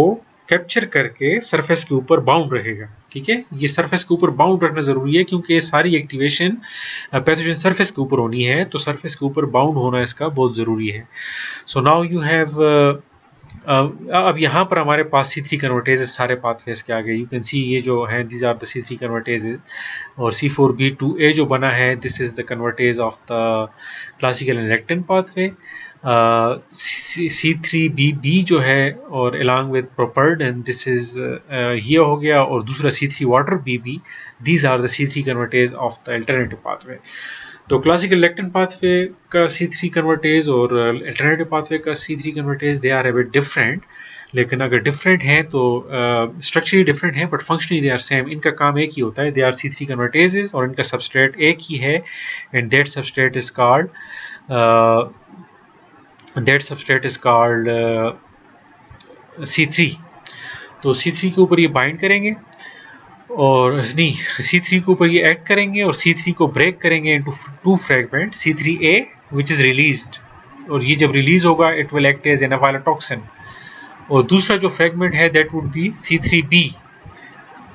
कैप्चर करके सरफेस के ऊपर बाउंड रहेगा। ठीक है, ये सरफेस के ऊपर बाउंड रखना जरूरी है क्योंकि ये सारी एक्टिवेशन पैथोजन सरफेस के ऊपर होनी है, तो सरफेस के ऊपर बाउंड होना इसका बहुत जरूरी है। सो नाउ यू हैव अब यहाँ पर हमारे पास C3 कन्वर्टेजेस सारे पाथवेज के आ गए। यू कैन सी ये जो है दीज आर द C3 कन्वर्टेजेस, और C4B2A जो बना है this is the convertase of the classical and lectin pathway. C3BB जो है और along with properdin this is ये हो गया, और दूसरा C3 water BB, these are the C3 convertase of the alternative pathway. तो क्लासिकल लेक्टिन पाथवे का C3 कन्वर्टेज और अल्टरनेटिव पाथवे का C3 convertase they are a bit different, लेकिन अगर डिफरेंट हैं तो स्ट्रक्चरली डिफरेंट हैं but functionally they are same. इनका काम एक ही होता है, दे आर C3 कन्वर्टेजेस, और इनका सबस्ट्रेट एक ही है, and that substrate is called C3। तो C3 के ऊपर ये बाइंड करेंगे और नहीं, C3 के ऊपर ये ऐड करेंगे और C3 को ब्रेक करेंगे into two fragment, C3A which is released, और ये जब रिलीज होगा इट विल एक्ट एज एनाफाइलोटॉक्सिन, और दूसरा जो फ्रेगमेंट है दैट वुड बी C3B,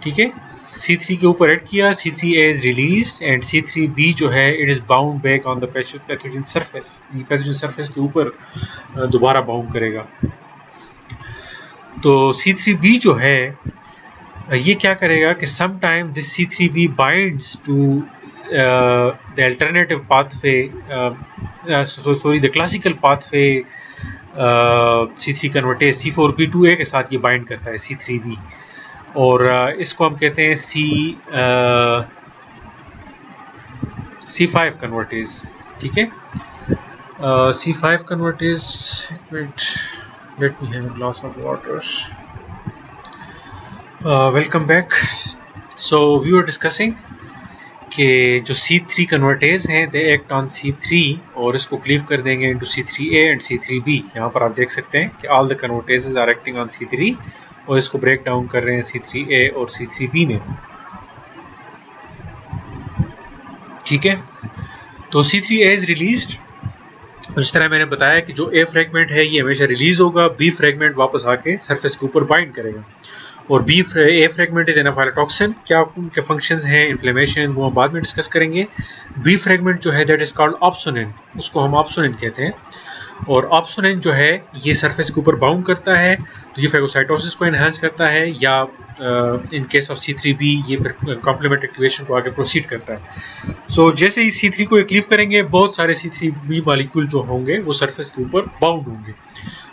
ठीक है, C3 के ऊपर ऐड किया, C3A is released and C3B जो है it is bound back on the pathogen surface, ये पैथोजन सरफेस के ऊपर दोबारा बाउंड करेगा। तो C3B जो है ये क्या करेगा कि some time this C3B binds to the alternative pathway, sorry, the classical pathway C3 convertase C4B2A के साथ ये बाइंड करता है C3B, और इसको हम कहते हैं C5 कन्वर्टेज। ठीक है, C5 convertase, let me have a glass of water. Welcome back. So we were discussing कि जो C3 कन्वर्टेज हैं दे एक्ट ऑन C3 और इसको क्लीव कर देंगे इनटू C3A एंड C3B। यहाँ पर आप देख सकते हैं कि all the convertases are acting on C3 और इसको ब्रेक डाउन कर रहे हैं C3A और C3B में। ठीक है, तो C3A इज रिलीज्ड। जिस तरह मैंने बताया कि जो A फ्रेगमेंट है ये हमेशा रिलीज होगा, B फ्रेगमेंट वापस आके सरफेस के ऊपर बाइंड करेगा, और A फ्रेगमेंट इज एनाफाइलोटॉक्सिन। क्या उनके फंक्शंस हैं, इन्फ्लेमेशन, वो हम बाद में डिस्कस करेंगे। B फ्रेगमेंट जो है दैट इज कॉल्ड ऑप्सोनिन, उसको हम ऑप्सोनिन कहते हैं, और ऑप्सोनिन जो है ये सरफेस के ऊपर बाउंड करता है, तो ये फेगोसाइटोसिस को एनहांस करता है, या इन केस ऑफ C3B ये फिर कॉम्प्लीमेंट एक्टिवेशन को आगे प्रोसीड करता है। सो जैसे ही C3 को क्लीव करेंगे बहुत सारे C3B मॉलिक्यूल जो होंगे वो सरफेस के ऊपर बाउंड होंगे।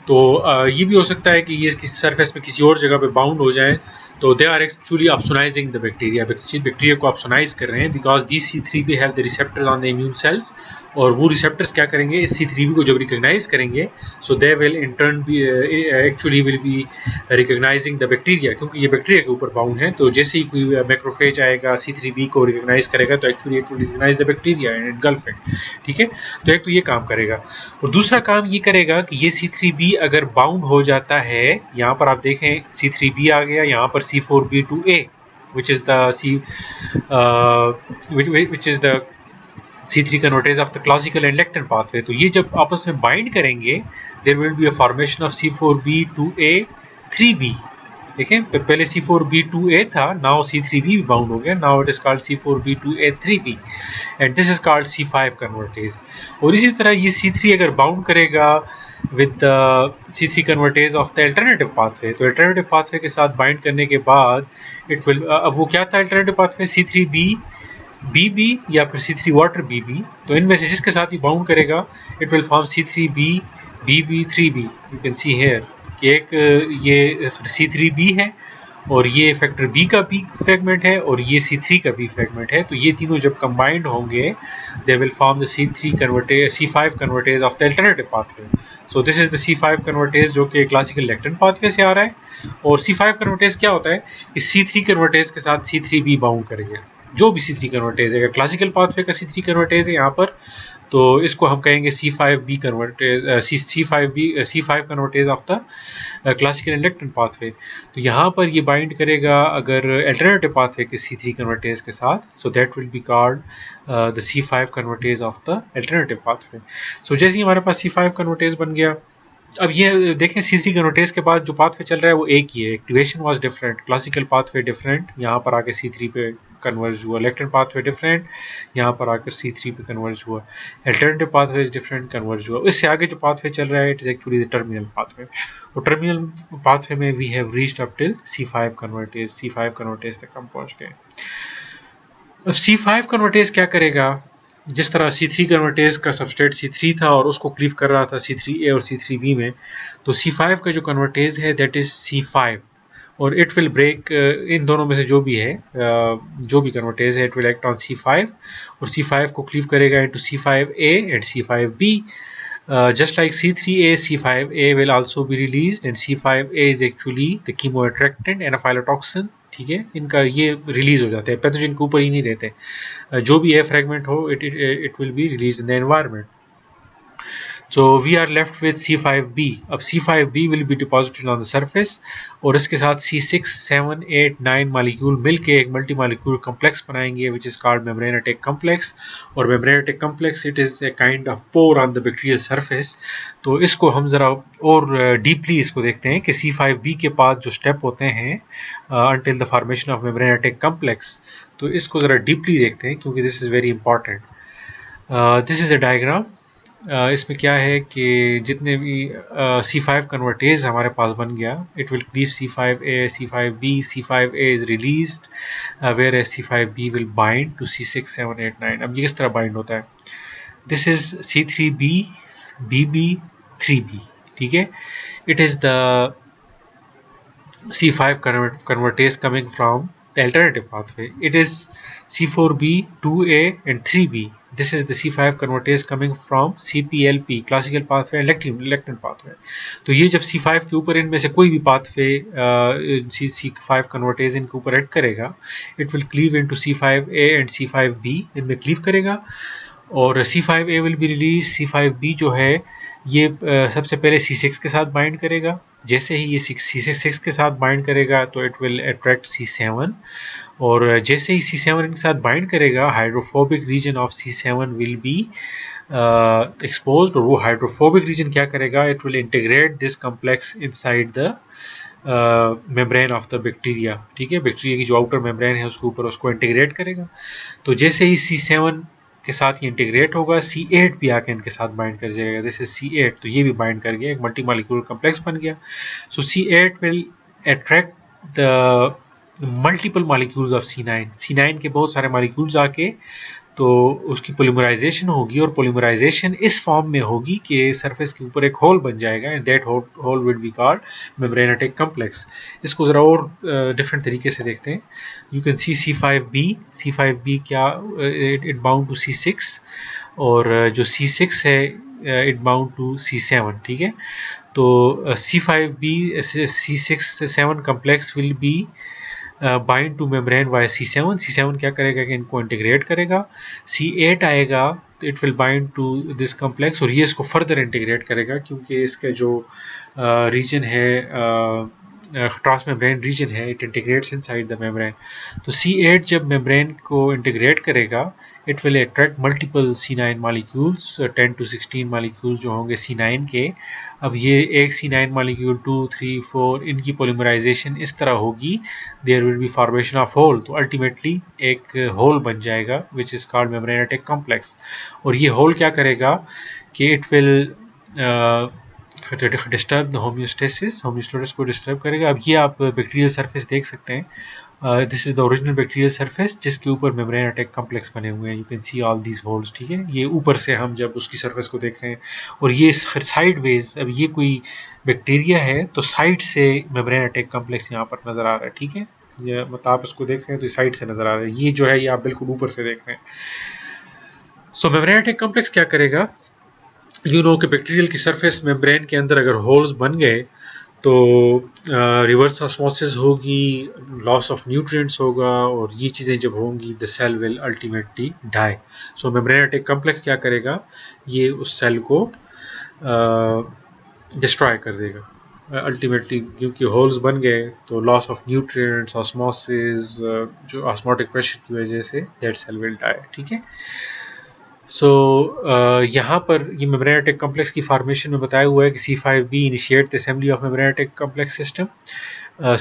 तो ये भी हो सकता है कि ये किसी सरफेस पे किसी और जगह पे बाउंड हो जाए, तो they are actually opsonizing the bacteria, bacteria को ऑप्सोनाइज कर रहे हैं, because these C3B have the receptors on the immune cells, और वो रिसेप्टर्स क्या करेंगे, इस C3B को जब रिकॉग्नाइज करेंगे so they will in turn be actually will be recognizing the bacteria, क्योंकि ये बैक्टीरिया के ऊपर बाउंड है। तो जैसे ही कोई मैक्रोफेज आएगा C3B को रिकॉग्नाइज करेगा तो actually it will recognise the bacteria and engulf it. ठीक है, तो एक तो ये काम करेगा, और दूसरा काम ये करेगा कि ये C3B अगर बाउंड हो जाता है, यहाँ पर आप देखें C3B आ गया, यहाँ पर C4B2A which is the C3 convertase of the classical and lectin pathway। तो ये जब आपस में बाइंड करेंगे there will be a formation of C4B2A 3B। देखें, पहले C4B2A था, नाउ C3B बाउंड हो गया, now it is called C4B2A 3B and this is called C5 convertase. और इसी तरह ये C3 अगर बाउंड करेगा with the C3 convertase of the alternative pathway, तो अल्टरनेटिव पाथवे के साथ बाइंड करने के बाद इट विल, अब वो क्या था अल्टरनेटिव पाथवे, C3B BB या फिर C3 वाटर BB, तो इनमें से जिसके साथ ही बाउंड करेगा it will form C3B BB 3B। You can see here कि एक ये C3B है और ये फैक्टर B का B फ्रेगमेंट है और ये C3 का B फ्रेगमेंट है, तो ये तीनों जब कंबाइंड होंगे they will form the C5 convertase of the alternative pathway. So this is the C5 convertase जो कि क्लासिकल लेक्टिन पाथवे से आ रहा है। और C5 कन्वर्टेज क्या होता है कि C3 कन्वर्टेज के साथ C3B बाउंड करेगा, जो भी C3 कन्वर्टेज है, क्लासिकल पाथवे का C3 कन्वर्टेज है यहाँ पर, तो इसको हम कहेंगे C5B convertase, C5 convertase of the classical and lectin pathway. तो यहाँ पर ये बाइंड करेगा अगर अल्टरनेटिव पाथवे के C3 कन्वर्टेज के साथ, so that will be called the C5 convertase of the alternative pathway. So जैसे ही हमारे पास C5 कन्वर्टेज बन गया, अब ये देखें C3 कन्वर्टेज के बाद जो पाथवे चल रहा है वो एक ही है, activation was different, classical pathway different, यहाँ पर आके C3 पे कन्वर्ज हुआ, लेक्टिन पाथवे डिफरेंट, यहाँ पर आकर C3 पे कन्वर्ज हुआ, alternative pathway is different, converge हुआ। इससे आगे जो पाथवे चल रहा है it is actually the terminal pathway, और टर्मिनल पाथवे में we have reached up till C5 convertase तक हम पहुँच गए। अब C5 कन्वर्टेज क्या करेगा, जिस तरह C3 कन्वर्टेज का सबस्ट्रेट C3 था और उसको क्लीव कर रहा था C3A और C3B में, तो C5 का जो कन्वर्टेज है दैट इज C5, और इट विल ब्रेक, इन दोनों में से जो भी है, जो भी कन्वर्टेज है it will act on C5 और C5 को क्लीव करेगा into C5A and C5B। Just like C3A, C5A will also be released and C5A is actually the chemoattractant एनाफाइलोटॉक्सिन। ठीक है, इनका ये रिलीज हो जाते हैं, पैथोजन के ऊपर ही नहीं रहते, जो भी ए फ्रेगमेंट हो it will be release in the environment. So we are left with C5b. अब C5b will be deposited on the surface और इसके साथ C6, 7, 8, 9 मालिक्यूल मिलके एक मल्टी मालिक्यूल कम्प्लेक्स बनाएंगे which is called membranotic complex. और membranotic complex it is a kind of pore on the bacterial surface. तो इसको हम ज़रा और डीपली इसको देखते हैं कि C5b के पास जो स्टेप होते हैं until the formation of membranotic complex. तो इसको ज़रा डीपली देखते हैं क्योंकि this is very important. This is a diagram. इसमें क्या है कि जितने भी C5 कन्वर्टेज हमारे पास बन गया, it will leave C5a, C5b, C5a is released whereas C5b will bind to C6, 7, 8, 9. अब ये किस तरह बाइंड होता है? This is C3b, BB, 3b. ठीक है, it is the C5 convertase coming from the alternative pathway. It is C4b, 2a and 3b. This is the C5 convertase coming from CPLP, classical pathway and lectin pathway. तो ये जब C5 के ऊपर इनमें से कोई भी pathway C5 convertase इनके ऊपर ऐड करेगा, it will cleave into C5a and C5b. इनमें cleave करेगा और C5a will be released. C5b जो है ये सबसे पहले C6 के साथ बाइंड करेगा. जैसे ही ये C6 के साथ बाइंड करेगा तो इट विल अट्रैक्ट C7 और जैसे ही C7 के साथ बाइंड करेगा hydrophobic region of C7 will be exposed और वो हाइड्रोफोबिक रीजन क्या करेगा? It will integrate this complex inside the membrane of the bacteria. ठीक है, बैक्टीरिया की जो आउटर मेम्ब्रेन है उसके ऊपर उसको इंटीग्रेट करेगा. तो जैसे ही C7 के साथ ये इंटीग्रेट होगा, C8 भी आके इनके साथ बाइंड कर जाएगा. दिस इज C8, तो ये भी बाइंड कर गया, एक मल्टी मॉलिक्यूलर कम्प्लेक्स बन गया. सो C8 will attract the multiple molecules of C9. C9 के बहुत सारे मॉलिक्यूल्स आके तो उसकी पोलीमराइजेशन होगी और पोलीमराइजेशन इस फॉर्म में होगी कि सरफेस के ऊपर एक होल बन जाएगा and that hole will be called membrane attack complex. इसको ज़रा और डिफरेंट तरीके से देखते हैं. यू कैन सी C5b क्या इट बाउंड टू C6 और जो C6 है इट बाउंड टू C7. ठीक है, तो C5b C6 से 7 complex will be bind two membrane via C7. C7 क्या करेगा कि इनको इंटीग्रेट करेगा. C8 आएगा तो it will bind to this complex और ये इसको फर्दर इंटीग्रेट करेगा क्योंकि इसका जो रीजन है ट्रांसमेम्ब्रेन रीजन है, it integrates inside the membrane. तो C8 जब मेम्ब्रेन को इंटीग्रेट करेगा it will attract multiple C9 molecules, 10 to 16 molecules जो होंगे C9 के. अब ये एक C9 मॉलिक्यूल 2, 3, 4 इनकी पोलीमराइजेशन इस तरह होगी, there will be formation of hole. तो अल्टीमेटली एक होल बन जाएगा which is called membrane attack complex. और ये होल क्या करेगा कि it will disturb the homeostasis को डिस्टर्ब करेगा. अब ये आप बैक्टीरियल सरफेस देख सकते हैं. This is the original bacterial surface जिसके ऊपर मेम्ब्रेनेटिक कॉम्प्लेक्स बने हुए हैं. You can see all these holes. ठीक है, ये ऊपर से हम जब उसकी सरफेस को देख रहे हैं और ये साइड वेज, अब ये कोई बैक्टीरिया है तो साइड से मेम्ब्रेनेटिक कॉम्प्लेक्स यहाँ पर नजर आ रहा है. ठीक है, ये मतलब आप इसको देख रहे हैं तो साइड से नजर आ रहा है. ये जो है ये आप बिल्कुल ऊपर से देख रहे हैं. सो मेम्ब्रेनेटिक कॉम्प्लेक्स क्या करेगा? यू नो कि बैक्टीरियल की सरफेस मेम्ब्रेन के अंदर अगर होल्स बन गए तो रिवर्स ऑस्मोसिस होगी, लॉस ऑफ न्यूट्रिएंट्स होगा और ये चीज़ें जब होंगी the cell will ultimately die. So membrane attack complex क्या करेगा? ये उस सेल को डिस्ट्रॉय कर देगा अल्टीमेटली, क्योंकि होल्स बन गए तो लॉस ऑफ न्यूट्रिएंट्स, ऑस्मोसिस, जो ऑस्मोटिक प्रेशर की वजह say that cell will die. ठीक है, सो यहाँ पर ये मेम्ब्रेनेटिक कॉम्प्लेक्स की फॉर्मेशन में बताया हुआ है कि C5b initiate the assembly of membrane attack complex system.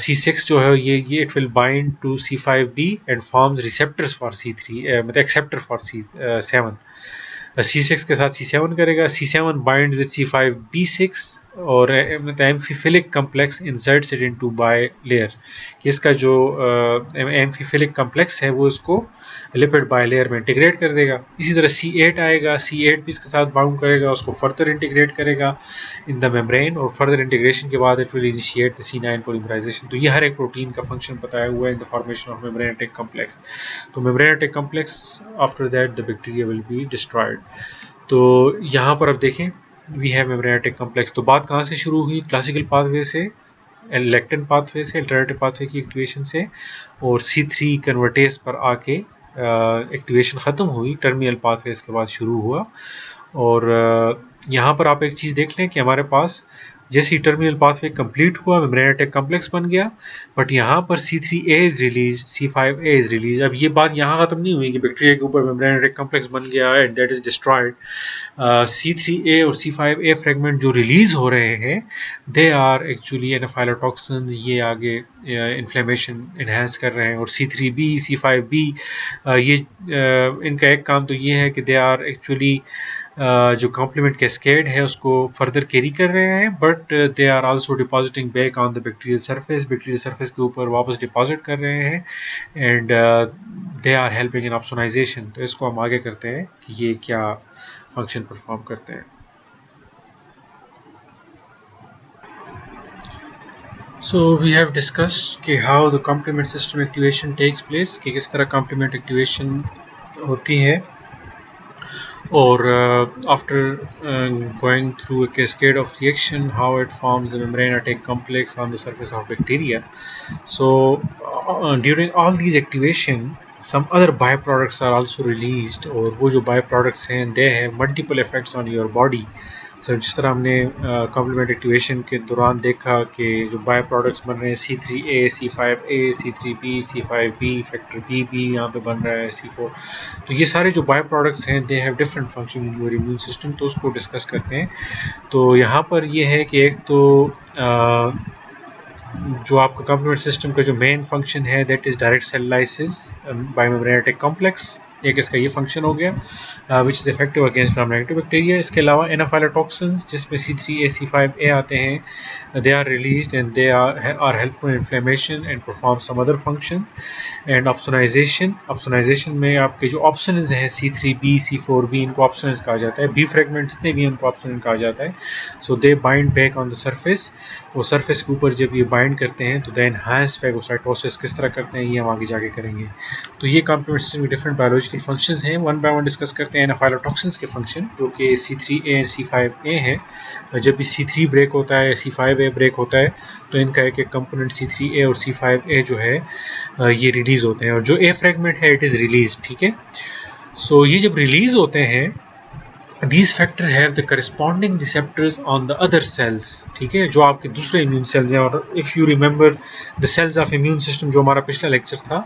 C6 जो है ये it will bind to C5b and forms receptors for C3, मतलब एक्सेप्टर फॉर C7. C6 के साथ C7 करेगा. C7 बाइंड विद C5b6 और मतलब amphiphilic complex inserts it into by layer. कि इसका जो एम्फीफिलिक कम्प्लेक्स है वो इसको लिपिड बाय लेयर में इंटीग्रेट कर देगा. इसी तरह C8 आएगा, C8 भी इसके साथ बाउंड करेगा, उसको फर्दर इंटीग्रेट करेगा इन द मेम्ब्रेन और फर्दर इंटीग्रेशन के बाद it will initiate the C9 polymerisation. तो ये हर एक प्रोटीन का फंक्शन बताया हुआ है in the formation of membrane attack complex. तो membrane attack complex after that the bacteria will be destroyed. तो यहाँ पर अब देखें वी हैव मेम्ब्रेनेटिक कॉम्प्लेक्स. तो बात कहाँ से शुरू हुई? क्लासिकल पाथवे से, लेक्टिन पाथवे से, अल्टरनेटिव पाथवे की एक्टिवेशन से और C3 कन्वर्टेज पर आके एक्टिवेशन ख़त्म हुई, टर्मिनल पाथवेज के बाद शुरू हुआ और यहाँ पर आप एक चीज़ देख लें कि हमारे पास जैसे ही टर्मिनल पाथवे कंप्लीट हुआ, मेम्ब्रेन अटैक कॉम्प्लेक्स बन गया, बट यहाँ पर C3A is release, C5A is release. अब ये बात यहाँ खत्म नहीं हुई कि बैक्टीरिया के ऊपर मेम्ब्रेन अटैक कॉम्प्लेक्स बन गया and that is destroyed. C3A और C5A फ्रेगमेंट जो रिलीज हो रहे हैं, दे आर एक्चुअली एनाफाइलोटॉक्सिन्स, ये आगे इन्फ्लेमेशन इन्हेंस कर रहे हैं। और C3B, C5B, ये इनका एक काम तो ये है कि दे आर एक्चुअली जो कॉम्प्लीमेंट कैस्केड है उसको फर्दर कैरी कर रहे हैं, but they are also depositing back on the bacterial surface के ऊपर वापस डिपॉजिट कर रहे हैं, and they are helping in opsonisation. तो इसको हम आगे करते हैं कि ये क्या फंक्शन परफॉर्म करते हैं। So we have discussed कि how the complement system activation takes place, कि किस तरह complement activation होती है, or after going through a cascade of reaction, how it forms the membrane attack complex on the surface of bacteria. So during all these activation, some other byproducts are also released, और वो जो byproducts हैं they have multiple effects on your body. सो जिस तरह हमने complement activation के दौरान देखा कि जो बाय प्रोडक्ट्स बन रहे हैं C3A, C5A, C3B, C5B, factor B भी यहाँ पे बन रहा है, C4, तो ये सारे जो बाय प्रोडक्ट्स हैं they have different function in your immune system. तो उसको डिस्कस करते हैं। तो यहाँ पर ये है कि एक तो जो आपका कॉम्प्लीमेंट सिस्टम का जो मेन फंक्शन है that is direct cell lysis by membrane attack complex, एक इसका ये फंक्शन हो गया which is effective against gram negative bacteria. इसके अलावा एनाफाइलोटॉक्सिन्स जिसमें C3A, C5A आते हैं, they are released and they are helpful in inflammation and perform some other function. And opsonisation में आपके जो ऑप्शनल्स हैं C3B, C4B, इनको ऑप्शनल्स कहा जाता है। B फ्रेगमेंट्स जितने भी इनको ऑप्शनल कहा जाता है। So they bind back on the surface, वो सरफेस के ऊपर जब ये बाइंड करते हैं तो दे एनहांस फैगोसाइटोसिस किस तरह करते हैं ये हम आगे जाके करेंगे। तो ये कॉम्प्लीमेंट सिस्टम के डिफरेंट बायोलॉजिकल फंक्शंस हैं। वन बाय वन डिस्कस करते हैं एनाफाइलोटॉक्सिन्स के फंक्शन, जो कि C3A और C5A हैं। जब भी C3 ब्रेक होता है, C5A ब्रेक होता है, तो इनका एक एक कंपोनेंट C3A और C5A जो है ये रिलीज होते हैं, और जो A फ्रेगमेंट है इट इज़ रिलीज। ठीक है, सो ये जब रिलीज होते हैं, these factor have the corresponding receptors on the other cells, ठीक है, जो आपके दूसरे इम्यून सेल्स हैं। और if you remember the cells of immune system जो हमारा पिछला लेक्चर था,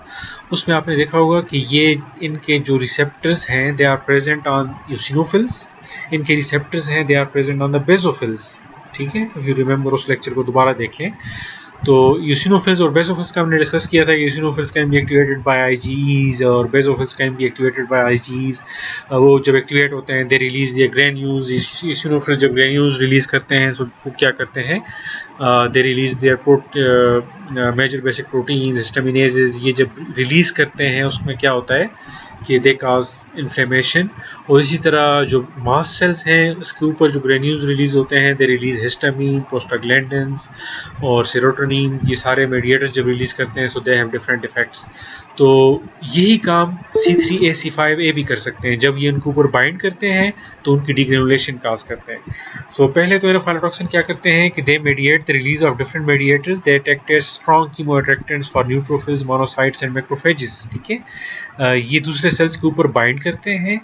उसमें आपने देखा होगा कि ये इनके जो रिसेप्टर्स हैं they are present on eosinophils, इनके रिसेप्टर्स हैं they are present on the basophils. ठीक है, इफ़ यू रिमेंबर उस लेक्चर को दोबारा देख लें। तो यूसिनोफिल्स और बेसोफिल्स का हमने डिस्कस किया था कि eosinophils can be activated by IgEs और basophils can be activated by IgEs. वो जब एक्टिवेट होते हैं they release their granules. Eosinophils जब ग्रैन्यूल्स रिलीज करते हैं तो वो क्या करते हैं, they release their major basic proteins, histaminases. ये जब रिलीज करते हैं उसमें क्या होता है कि दे काज इन्फ्लेमेशन। और इसी तरह जो मास्ट सेल्स हैं इसके ऊपर जो ग्रैन्यूल्स रिलीज होते हैं दे रिलीज हिस्टामिन, प्रोस्टाग्लैंडिन्स और सेरोटोनिन। ये सारे मेडिएटर्स जब रिलीज करते हैं सो दे हैव डिफरेंट इफेक्ट्स। तो यही काम C3A, C5A भी कर सकते हैं। जब ये इनके ऊपर बाइंड करते हैं तो उनकी डिग्रेनुलेशन काज करते हैं। सो पहले तो एनाफाइलोटॉक्सिन क्या करते हैं कि they mediate the release of different mediators that act as strong chemoattractants for neutrophils, monocytes and macrophages. ठीक है, ये दूसरे सेल्स के ऊपर बाइंड करते हैं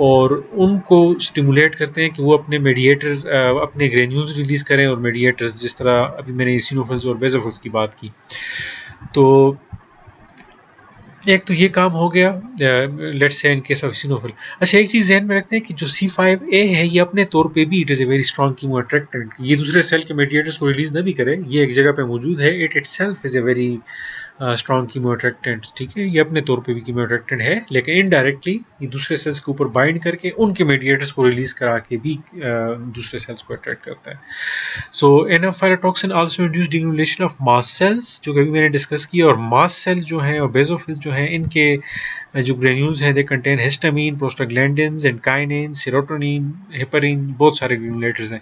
और उनको स्टिमुलेट करते हैं कि वो अपने मेडिएटर अपने ग्रेन्यूल्स रिलीज करें। और मेडिएटर्स जिस तरह अभी मैंने यूसिनोफिल्स और बेसोफिल्स की बात की, तो एक तो ये काम हो गया let's say in case of eosinophil. अच्छा, एक चीज़ ध्यान में रखते हैं कि जो C5A है ये अपने तौर पे भी it is a very strong chemo attractant. ये दूसरे सेल के मेडिएटर्स को रिलीज ना भी करे, ये एक जगह पे मौजूद है, it itself is a very strong chemo attractant. ठीक है, ये अपने तौर पे भी कीमो अट्रैक्टेंट है, लेकिन इनडायरेक्टली ये दूसरे सेल्स के ऊपर बाइंड करके उनके मेडिएटर्स को रिलीज करा के भी दूसरे सेल्स को अट्रैक्ट करता है। So anaphylatoxin also induce degranulation of mast cells, जो कभी मैंने डिस्कस किया। और मास्ट सेल्स जो हैं और बेसोफिल्स जो हैं, इनके जो ग्रेन्यूल्स हैं they contain histamine, prostaglandins and kinin, serotonin, heparin, बहुत सारे ग्रेन्युलेटर्स हैं।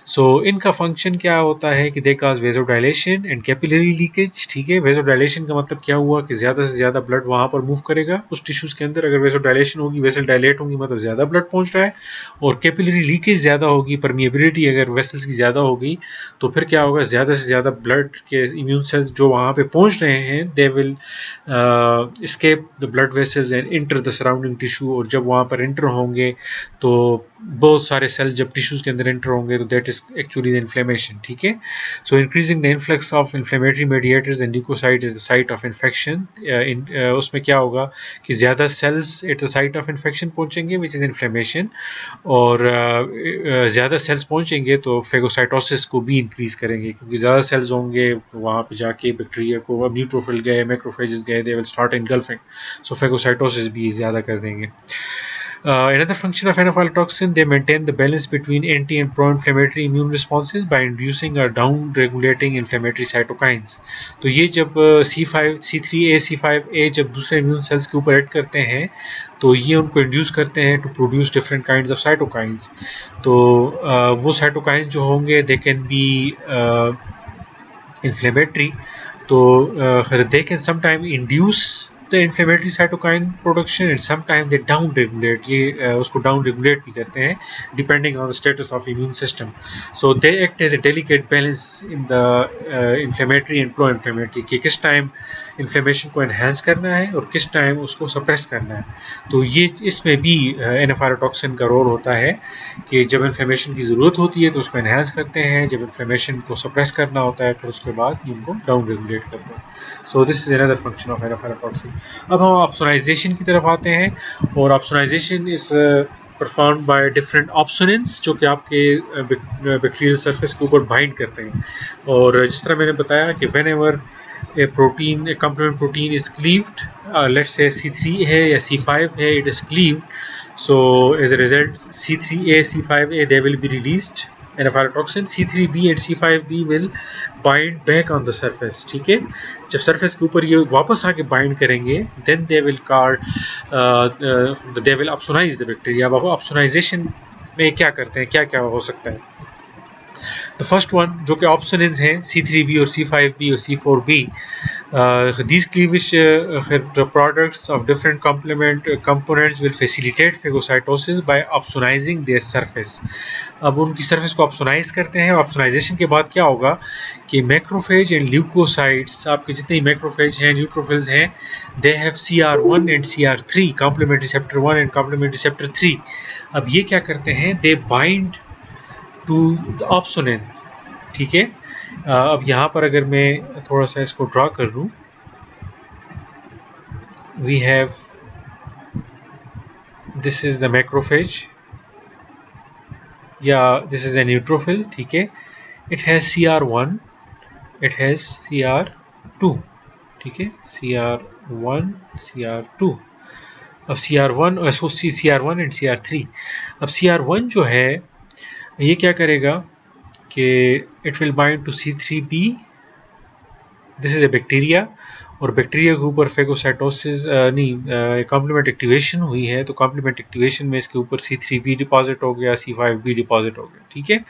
सो इनका फंक्शन क्या होता है कि दे काज वेजोडाइलेशन एंड कैपिलरी लीकेज। ठीक है, वेजोडाइलेशन का मतलब क्या हुआ कि ज़्यादा से ज़्यादा ब्लड वहाँ पर मूव करेगा उस टिश्यूज़ के अंदर। अगर वेजोडाइलेशन होगी, वेसल डायलेट होंगी, मतलब ज़्यादा ब्लड पहुँच रहा है। और कैपिलरी लीकेज ज़्यादा होगी, परमिएबिलिटी अगर वेसल्स की ज़्यादा होगी तो फिर क्या होगा, ज़्यादा से ज़्यादा ब्लड के इम्यून सेल्स जो वहाँ पे पहुँच रहे हैं they will escape the blood vessels and enter the surrounding tissue। और जब वहाँ पर एंटर होंगे तो बहुत सारे सेल जब टिश्यूज के अंदर एंटर होंगे तो that is actually the inflammation, ठीक है। So increasing the influx of inflammatory mediators and leukocyte at the site of infection, उसमें क्या होगा कि ज़्यादा cells at the site of infection पहुंचेंगे विच इज़ इन्फ्लेमेशन, और ज़्यादा सेल्स पहुंचेंगे तो फेगोसाइटोसिस को भी इंक्रीज करेंगे, क्योंकि ज़्यादा सेल्स होंगे वहाँ पे जाके बैक्टीरिया को, अब न्यूट्रोफिल गए, मैक्रोफेजेस गए, they will start engulfing, so phagocytosis भी ज़्यादा कर देंगे। Another function of aflatoxin, they maintain the balance between anti and pro-inflammatory immune responses by inducing or down-regulating inflammatory cytokines. तो ये जब C5, C3A, C5A जब दूसरे इम्यून सेल्स के ऊपर ऐड करते हैं तो ये उनको इंड्यूस करते हैं to produce different kinds of cytokines. तो वो साइटोकाइंस जो होंगे दे कैन बी inflammatory, तो they can sometimes induce the inflammatory cytokine production and sometimes they down regulate, ये उसको down regulate भी करते हैं depending on the status of immune system. So they act as a delicate balance in the inflammatory and pro-inflammatory, कि किस time inflammation को enhance करना है और किस टाइम उसको suppress करना है। तो ये इसमें भी एनाफायरोटॉक्सिन का रोल होता है कि जब इन्फ्लेमेशन की ज़रूरत होती है तो उसको एनहांस करते हैं, जब इन्फ्लेमेशन को सप्रेस करना होता है फिर उसके बाद ये उनको डाउन रेगुलेट करते हैं। So this is another function of anaphylatoxin. अब हम ऑप्सोनाइजेशन की तरफ आते हैं, और opsonization is perform by different opsonins जो कि आपके बैक्टीरियल सरफेस के ऊपर बाइंड करते हैं। और जिस तरह मैंने बताया कि when ever a protein, a complement protein is cleaved, let's say C3 है या C5 है, it is cleaved, so as a result C3A, C5A they will be released एनाफायरोटॉक्सिन, C3B and C5B will bind back on the surface, ठीक है। जब surface के ऊपर ये वापस आके बाइंड करेंगे then they will they will opsonize the bacteria। अब ऑप्सोनाइजेशन में क्या करते हैं, क्या क्या हो सकता है। The first one जो कि opsonins हैं C3B और C5B और C4B, these cleavage products of different components will facilitate phagocytosis by opsonizing their surface। अब उनकी सरफेस को ऑप्सोनाइज करते हैं। ऑप्सोनाइजेशन के बाद क्या होगा कि मैक्रोफेज एंड ल्यूकोसाइट्स, आपके जितने ही मैक्रोफेज हैं, न्यूट्रोफिल्स हैं, they have CR1 and CR3, complement receptor 1 and complement receptor 3। अब ये क्या करते हैं, they bind to the opsonin, ठीक है। अब यहाँ पर अगर मैं थोड़ा सा इसको ड्रा कर लूँ, we have this is the macrophage या दिस इज ए न्यूट्रोफिल, ठीक है। It has CR1, it has CR2, ठीक है, CR1 CR2। अब CR1 एंड CR3। अब CR1 जो है ये क्या करेगा कि it will bind to C3B, this is a bacteria, और बैक्टीरिया के ऊपर फेगोसाइटोसिस नहीं कॉम्प्लीमेंट एक्टिवेशन हुई है, तो कॉम्प्लीमेंट एक्टिवेशन में इसके ऊपर C3B डिपॉजिट हो गया, C5B डिपॉजिट हो गया, ठीक है।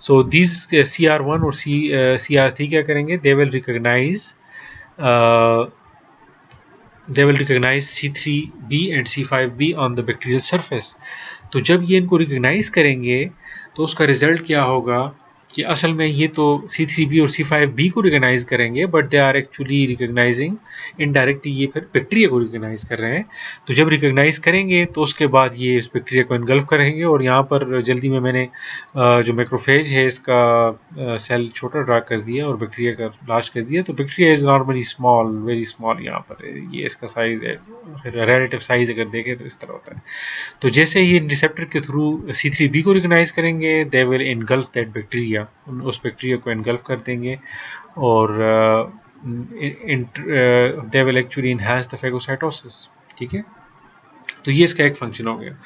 सो दिस CR1 और CR3 क्या करेंगे, they will recognize C3B and C5B on the bacterial surface. तो जब ये इनको रिकॉग्नाइज करेंगे तो उसका रिजल्ट क्या होगा कि असल में ये तो C3B और C5B को रिकॉग्नाइज करेंगे, but they are actually recognizing indirectly, ये फिर बैक्टीरिया को रिकॉग्नाइज कर रहे हैं। तो जब रिकॉग्नाइज करेंगे तो उसके बाद ये इस बैक्टीरिया को इनगल्फ करेंगे। और यहाँ पर जल्दी में मैंने जो मैक्रोफेज है इसका सेल छोटा ड्रा कर दिया और बैक्टीरिया का लार्ज कर दिया। तो bacteria is normally small, very small, यहाँ पर ये इसका साइज है, रिलेटिव साइज अगर देखें तो इस तरह होता है। तो जैसे ही रिसेप्टर के थ्रू C3B को रिकॉग्नाइज करेंगे, they will engulf that bacteria, उस बैक्टीरिया को इनगल्फ कर देंगे, और they will actually enhance the phagocytosis, ठीक है। तो ये इसका एक फंक्शन हो गया।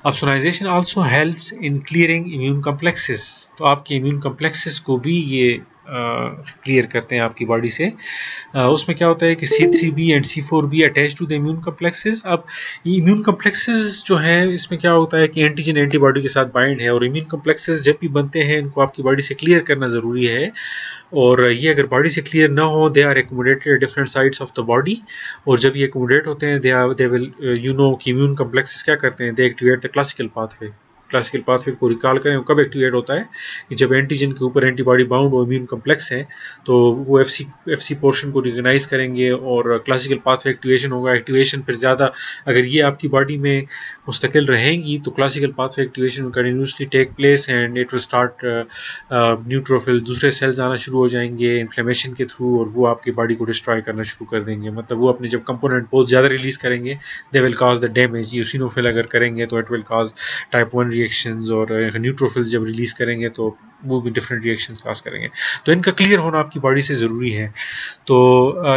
Opsonization also helps in clearing immune complexes, तो आपके इम्यून कम्प्लेक्सेस को भी ये क्लियर करते हैं आपकी बॉडी से। उसमें क्या होता है कि C3B and C4B attach to the immune complexes. अब इम्यून कम्प्लेक्सेस जो है इसमें क्या होता है कि एंटीजन एंटीबॉडी के साथ बाइंड है, और इम्यून कम्प्लेक्सेस जब भी बनते हैं इनको आपकी बॉडी से क्लियर करना ज़रूरी है। और ये अगर बॉडी से क्लियर ना हो, they are accommodated at different sides of the body, और जब ये एकोमोडेट होते हैं दे विल कि इम्यून कम्प्लेक्सेस क्या करते हैं, they activate the classical pathway, classical pathway को रिकॉल करें, वो कब एक्टिवेट होता है कि जब एंटीजन के ऊपर एंटीबॉडी बाउंड और इम्यून कम्प्लेक्स है, तो वो एफसी पोर्शन को रिकॉग्नाइज करेंगे और क्लासिकल पाथवे एक्टिवेशन होगा। एक्टिवेशन फिर ज़्यादा अगर ये आपकी बॉडी में मुस्तकिल रहेंगी तो classical pathway activation will continuously take place and it will start neutrophil, दूसरे सेल्स आना शुरू हो जाएंगे इन्फ्लेमेशन के थ्रू, और वो आपकी बॉडी को डिस्ट्रॉय करना शुरू कर देंगे। मतलब वो अपने जब कंपोनेंट बहुत ज़्यादा रिलीज करेंगे, they will cause the damage. Eosinophil अगर करेंगे तो it will cause type 1 reactions, और न्यूट्रोफिल जब रिलीज करेंगे तो वो भी डिफरेंट रिएक्शंस कॉज करेंगे। तो इनका क्लियर होना आपकी बॉडी से ज़रूरी है। तो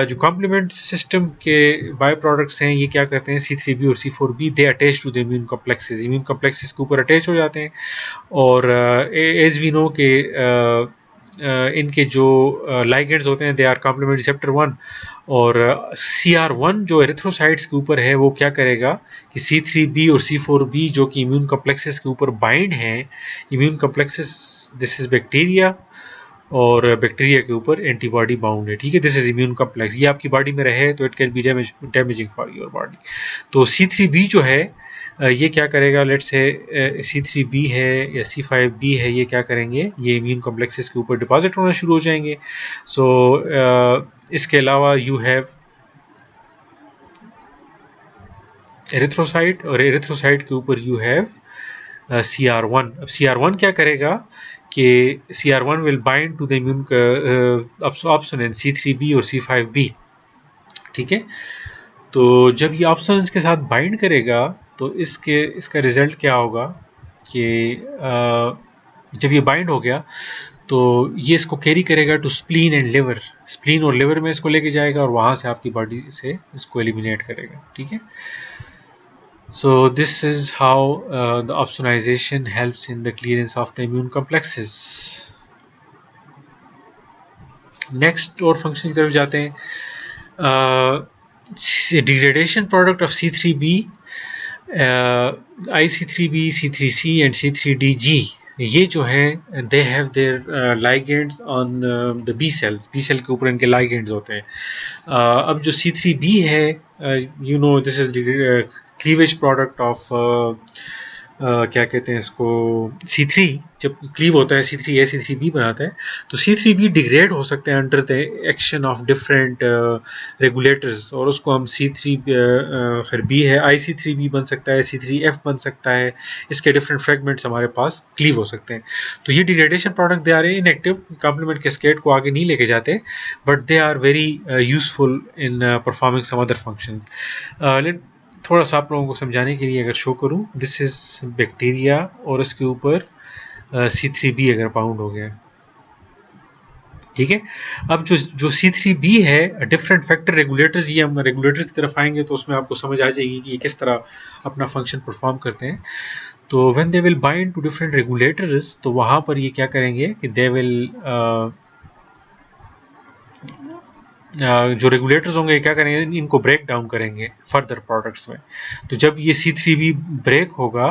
जो कॉम्प्लीमेंट सिस्टम के बाय प्रोडक्ट्स हैं, ये क्या करते हैं, C3b और C4b, they attach to the immune complexes, immune complexes के ऊपर अटैच हो जाते हैं। और एज वी नो के इनके जो लाइगेंड्स होते हैं, दे आर कॉम्प्लीमेंट रिसेप्टर 1, और CR1 जो एरिथ्रोसाइट्स के ऊपर है, वो क्या करेगा कि C3b और C4b जो कि इम्यून कम्प्लेक्सेस के ऊपर बाइंड हैं, immune complexes, this is bacteria, और बैक्टीरिया के ऊपर एंटीबॉडी बाउंड है, ठीक है, दिस इज इम्यून कम्प्लेक्स, ये आपकी बॉडी में रहे तो it can be damaging for your body. तो C3b जो है ये क्या करेगा, लेट्स से C3b है या C5b है, ये क्या करेंगे, ये इम्यून कॉम्प्लेक्सेस के ऊपर डिपॉजिट होना शुरू हो जाएंगे। सो इसके अलावा यू हैव एरिथ्रोसाइट, और एरिथ्रोसाइट के ऊपर यू हैव CR1। अब CR1 क्या करेगा कि CR1 will bind to the immune option in C3b और C5b, ठीक है। तो जब ये ऑप्शंस के साथ बाइंड करेगा तो इसका रिजल्ट क्या होगा कि जब ये बाइंड हो गया तो ये इसको कैरी करेगा to spleen and liver, spleen और लिवर में इसको लेके जाएगा और वहाँ से आपकी बॉडी से इसको एलिमिनेट करेगा, ठीक है। So this is how the opsonization helps in the clearance of the immune complexes. Next और फंक्शन की तरफ जाते हैं। Degradation product of C3b, IC3b, C3c and C3dG, ये जो है they have their ligands on the B cells, B cell के ऊपर इनके लाइगेंड्स होते हैं। अब जो C3b है, you know this is cleavage product of क्या कहते हैं इसको, C3 जब क्लीव होता है C3A C3b बनाता है, तो C3b डिग्रेड हो सकते हैं under the action of different regulators, और उसको हम C3 फिर B है IC3b बन सकता है, C3F बन सकता है, इसके डिफरेंट फ्रेगमेंट्स हमारे पास क्लीव हो सकते हैं। तो ये degradation product they are inactive, complement cascade को आगे नहीं लेके जाते, but they are very useful in performing some other functions. थोड़ा सा आप लोगों को समझाने के लिए अगर शो करूं, दिस इज बैक्टीरिया और इसके ऊपर C3b अगर बाउंड हो गया, ठीक है। अब जो C3b है, डिफरेंट फैक्टर रेगुलेटर्स, ये हम रेगुलेटर की तरफ आएंगे तो उसमें आपको समझ आ जाएगी कि ये किस तरह अपना फंक्शन परफॉर्म करते हैं। तो when they will bind to different regulators, तो वहाँ पर ये क्या करेंगे कि दे विल जो रेगुलेटर्स होंगे क्या करेंगे, इनको ब्रेक डाउन करेंगे फर्दर प्रोडक्ट्स में। तो जब ये C3b ब्रेक होगा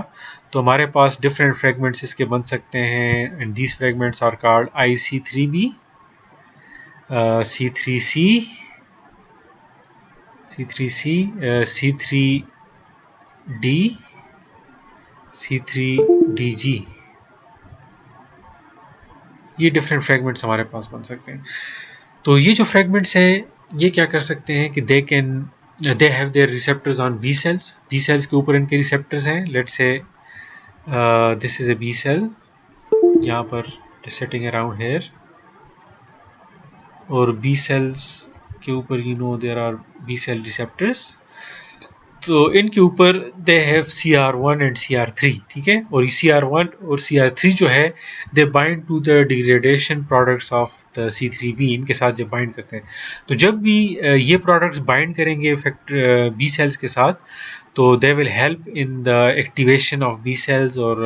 तो हमारे पास डिफरेंट फ्रेगमेंट्स इसके बन सकते हैं, and these fragments are called IC3b, C3c, C3d, C3dg, ये डिफरेंट फ्रेगमेंट्स हमारे पास बन सकते हैं। तो ये जो फ्रेगमेंट्स हैं, ये क्या कर सकते हैं कि they have their receptors on B cells, B cells के ऊपर इनके रिसेप्टर्स हैं। Let's say this is a B cell, यहाँ पर सेटिंग अराउंड हेयर, और बी सेल्स के ऊपर you know there are B cell receptors, तो इनके ऊपर दे हैव CR1 एंड CR3, ठीक है। और CR1 और CR3 जो है, they bind to the degradation products of the C3b, इनके साथ जब बाइंड करते हैं, तो जब भी ये प्रोडक्ट्स बाइंड करेंगे बी सेल्स के साथ, तो they will help in the activation of B cells, और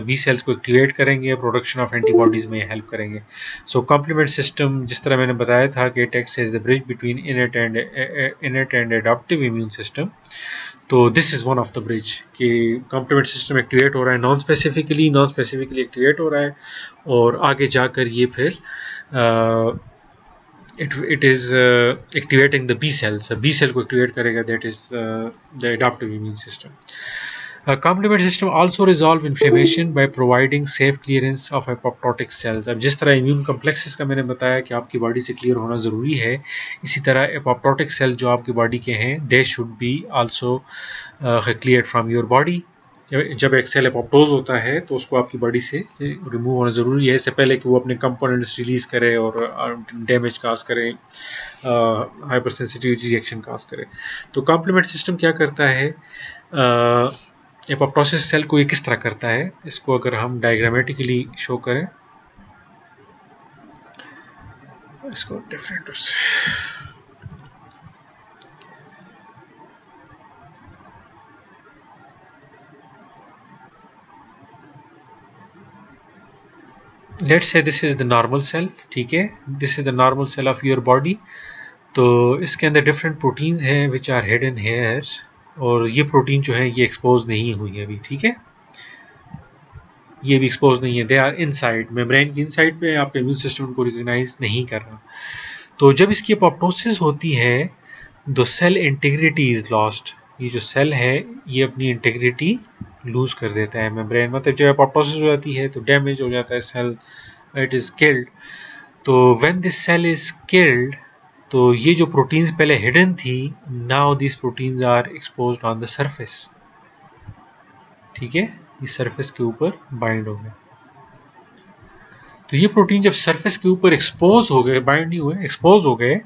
बी सेल्स को एक्टिवेट करेंगे, प्रोडक्शन ऑफ एंटीबॉडीज में हेल्प करेंगे। सो कॉम्प्लीमेंट सिस्टम, जिस तरह मैंने बताया था कि it acts as the bridge between innate and adaptive immune system, तो this is one of the bridge कि कॉम्प्लीमेंट सिस्टम एक्टिवेट हो रहा है नॉन स्पेसिफिकली एक्टिवेट हो रहा है, और आगे जाकर ये फिर it is activating the B cells, B cell को activate करेगा, that is the adaptive immune system. A complement system also resolve inflammation by providing safe clearance of apoptotic cells. अब जिस तरह immune complexes का मैंने बताया कि आपकी बॉडी से क्लियर होना ज़रूरी है, इसी तरह apoptotic सेल जो आपकी बॉडी के हैं they should be also cleared from your body. जब एक सेल एपोप्टोज होता है तो उसको आपकी बॉडी से रिमूव होना ज़रूरी है, इससे पहले कि वो अपने कंपोनेंट्स रिलीज़ करे और डैमेज काज करे, हाइपर सेंसिटिविटी रिएक्शन काज करे. तो कॉम्प्लीमेंट सिस्टम क्या करता है, एपोप्टोसिस सेल को ये किस तरह करता है, इसको अगर हम डायग्रामेटिकली शो करें, इसको different let's say this is the normal cell. ठीक है, this is the normal cell of your body. तो इसके अंदर डिफरेंट प्रोटीन्स हैं विच आर हिडन हियर, और ये प्रोटीन जो है ये एक्सपोज नहीं हुई है अभी. ठीक है, ये भी एक्सपोज नहीं है, दे आर इनसाइड, मेम्ब्रेन की इनसाइड पे आपके इम्यून सिस्टम उनको रिकॉग्नाइज नहीं कर रहा. तो जब इसकी एपोप्टोसिस होती है the cell integrity is lost. ये जो सेल है ये अपनी इंटीग्रिटी लूज कर देता है मेम्ब्रेन, मतलब जब एपोप्टोसिस हो जाती है तो डैमेज हो जाता है सेल, इट इज किल्ड. तो when this cell is killed, तो ये जो प्रोटीन्स पहले हिडन थी, now this proteins are exposed on the surface. ठीक है, ये सरफेस के ऊपर बाइंड हो गए. तो ये प्रोटीन जब सरफेस के ऊपर एक्सपोज हो गए, बाइंड नहीं हुए, एक्सपोज हो गए,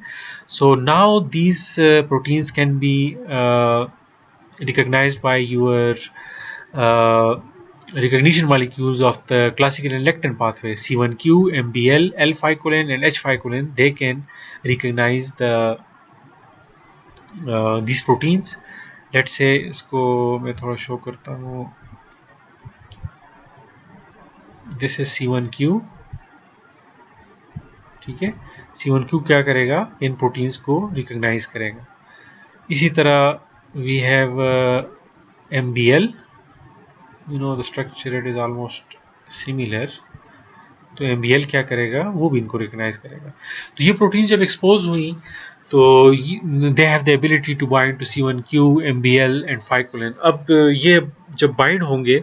so now these proteins can be recognized by your recognition molecules of the classical and lectin pathway, C1q, MBL, L-phycolin and H-phycolin. They can recognize the these proteins. Let's say इसको मैं थोड़ा show करता हूँ. This is C1q. ठीक है, C1q क्या करेगा, इन proteins को रिकॉग्नाइज करेगा. इसी तरह we have MBL, you know the structure it is almost similar. तो MBL क्या करेगा, वो भी इनको रिकॉग्नाइज करेगा. तो ये प्रोटीन जब एक्सपोज हुई तो they have the ability to bind to C1q, MBL and ficolin. अब ये जब बाइंड होंगे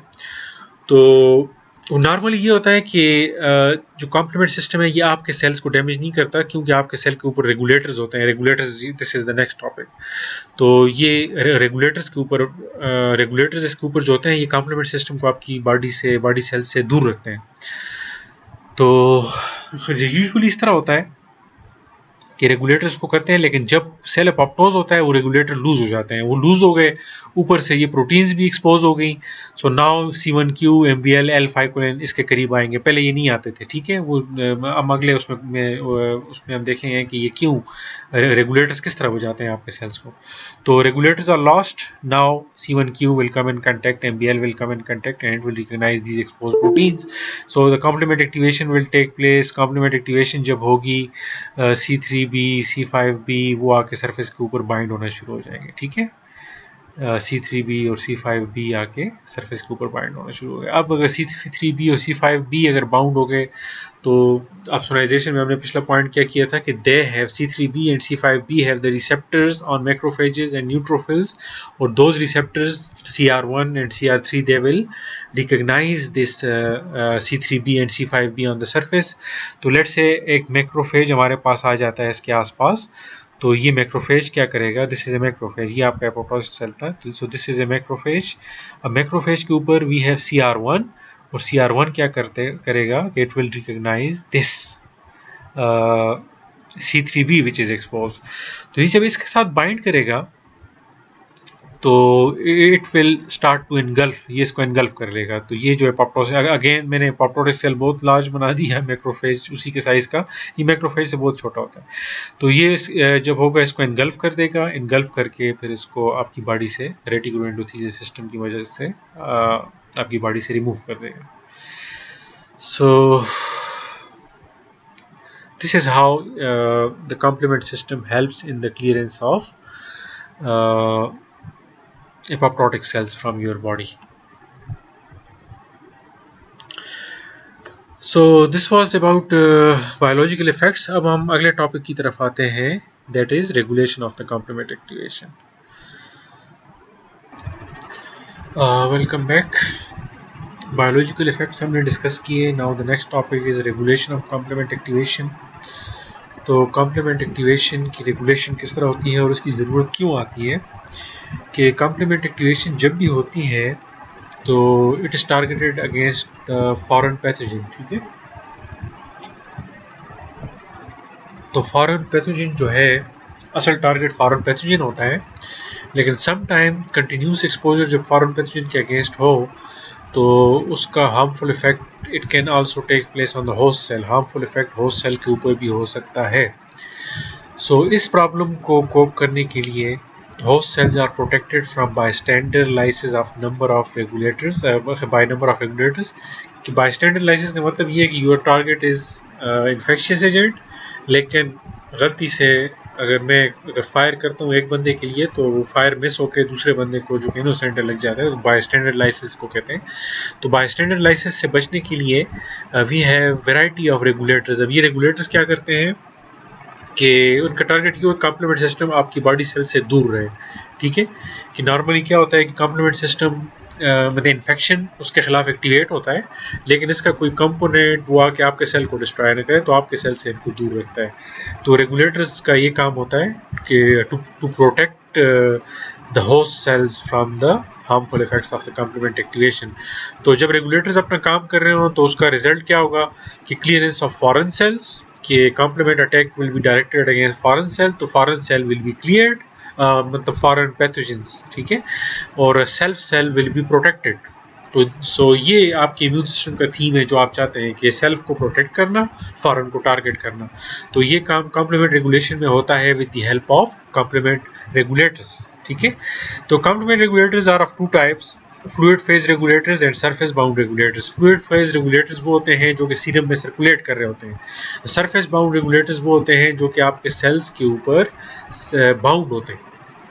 तो नॉर्मली ये होता है कि जो कॉम्प्लीमेंट सिस्टम है ये आपके सेल्स को डैमेज नहीं करता, क्योंकि आपके सेल के ऊपर रेगुलेटर्स होते हैं. Regulators, this is the next topic. तो ये रेगुलेटर्स के ऊपर, रेगुलेटर्स इसके ऊपर जो होते हैं ये कॉम्प्लीमेंट सिस्टम को आपकी बॉडी सेल से दूर रखते हैं. तो यूजुअली इस तरह होता है कि रेगुलेटर्स को करते हैं, लेकिन जब सेल एपोप्टोज होता है वो रेगुलेटर लूज हो जाते हैं. वो लूज हो गए, ऊपर से ये प्रोटीन्स भी एक्सपोज हो गई. So now C1q, MBL, L-phycolin इसके करीब आएंगे. पहले ये नहीं आते थे. ठीक है, वो हम अगले उसमें हम देखेंगे कि ये क्यों रेगुलेटर्स किस तरह बजाते हैं आपके सेल्स को. तो regulators are lost. Now C1q will come in contact, MBL will come in contact and it will recognize these exposed proteins. So the complement activation will take place. complement activation जब होगी, C3b, C5b वो आके surface के ऊपर bind होना शुरू हो जाएंगे. ठीक है, C3b और C5b आके सरफेस के ऊपर बाइंड होना शुरू हो गए. अब अगर C3b और C5b अगर बाउंड हो गए तो ऑप्सोनाइजेशन में हमने पिछला पॉइंट क्या किया था कि they have C3b and C5b have the receptors on macrophages and neutrophils, और those receptors CR1 and CR3 they will recognize this C3b and C5b on the surface. तो लेट्स से एक मैक्रोफेज हमारे पास आ जाता है इसके आसपास. तो ये मैक्रोफेज क्या करेगा, दिस इज ए मैक्रोफेज, ये आपका एपोप्टोसिस चलता है. So this is a macrophage. अब मैक्रोफेज के ऊपर वी हैव CR1, और CR1 क्या करेगा, it will recognize this C3b which is expose. तो ये जब इसके साथ बाइंड करेगा तो it will start to engulf, ये इसको इनगल्फ कर लेगा. तो ये जो एपोप्टोसिस, अगेन मैंने एपोप्टोटिक सेल बहुत लार्ज बना दिया है, मैक्रोफेज उसी के साइज का, ये मैक्रोफेज से बहुत छोटा होता है. तो ये जब होगा इसको इनगल्फ कर देगा, इनगल्फ करके फिर इसको आपकी बॉडी से रेटिकुलर एंडोथेलियल सिस्टम की वजह से आपकी बॉडी से रिमूव कर देगा. So this is how the complement system helps in the clearance of apoptotic cells from your body. So this was about biological effects. अब हम अगले टॉपिक की तरफ आते हैं, that is regulation of the complement activation. Welcome back. Biological effects हमने discuss किए। Now the next topic is regulation of complement activation. तो कॉम्प्लीमेंट एक्टिवेशन की रेगुलेशन किस तरह होती है और उसकी ज़रूरत क्यों आती है कि कॉम्प्लीमेंट एक्टिवेशन जब भी होती है तो it is targeted against the foreign pathogen. ठीक है, तो फॉरेन पैथोजन जो है असल टारगेट फॉरेन पैथोजन होता है, लेकिन सम टाइम कंटिन्यूस एक्सपोजर जब फॉरेन पैथोजन के अगेंस्ट हो तो उसका harmful effect it can also take place on the host cell. Harmful effect host cell के ऊपर भी हो सकता है। सो इस प्रॉब्लम को कोप करने के लिए host cells are protected from bystander lysis of number of regulators by number of regulators। कि bystander lysis का मतलब ये है कि your target is infectious agent, लेकिन गलती से अगर फायर करता हूँ एक बंदे के लिए तो वो फायर मिस होकर दूसरे बंदे को जो इनोसेंट लग जाता है, तो बायस्टैंडर लाइसिस को कहते हैं। तो बायस्टैंडर लाइसिस से बचने के लिए we have variety of regulators. अब ये रेगुलेटर्स क्या करते हैं कि उनका टारगेट ये कॉम्प्लीमेंट सिस्टम आपकी बॉडी सेल से दूर रहे। ठीक है, कि नॉर्मली क्या होता है कि कॉम्प्लीमेंट सिस्टम मतलब इन्फेक्शन उसके खिलाफ एक्टिवेट होता है, लेकिन इसका कोई कंपोनेंट वो आके आपके सेल को डिस्ट्रॉय न करे, तो आपके सेल से इनको दूर रखता है। तो रेगुलेटर्स का ये काम होता है कि to protect the host cells from the harmful effects of the complement activation. तो जब रेगुलेटर्स अपना काम कर रहे हो तो उसका रिजल्ट क्या होगा कि क्लियरेंस ऑफ फॉरेन सेल्स, कि complement attack will be directed against foreign cell, तो foreign cell will be cleared, मतलब foreign pathogens। ठीक है, और self cell will be protected। तो ये आपके इम्यून सिस्टम का थीम है जो आप चाहते हैं कि सेल्फ को प्रोटेक्ट करना, फॉरेन को टारगेट करना। तो ये काम कॉम्प्लीमेंट रेगुलेशन में होता है with the help of complement regulators. ठीक है, तो complement regulators are of two types, fluid phase regulators and surface bound regulators. Fluid phase regulators वो होते हैं जो कि सीरम में सर्कुलेट कर रहे होते हैं। सरफेस बाउंड रेगुलेटर्स वो होते हैं जो कि आपके सेल्स के ऊपर बाउंड होते हैं।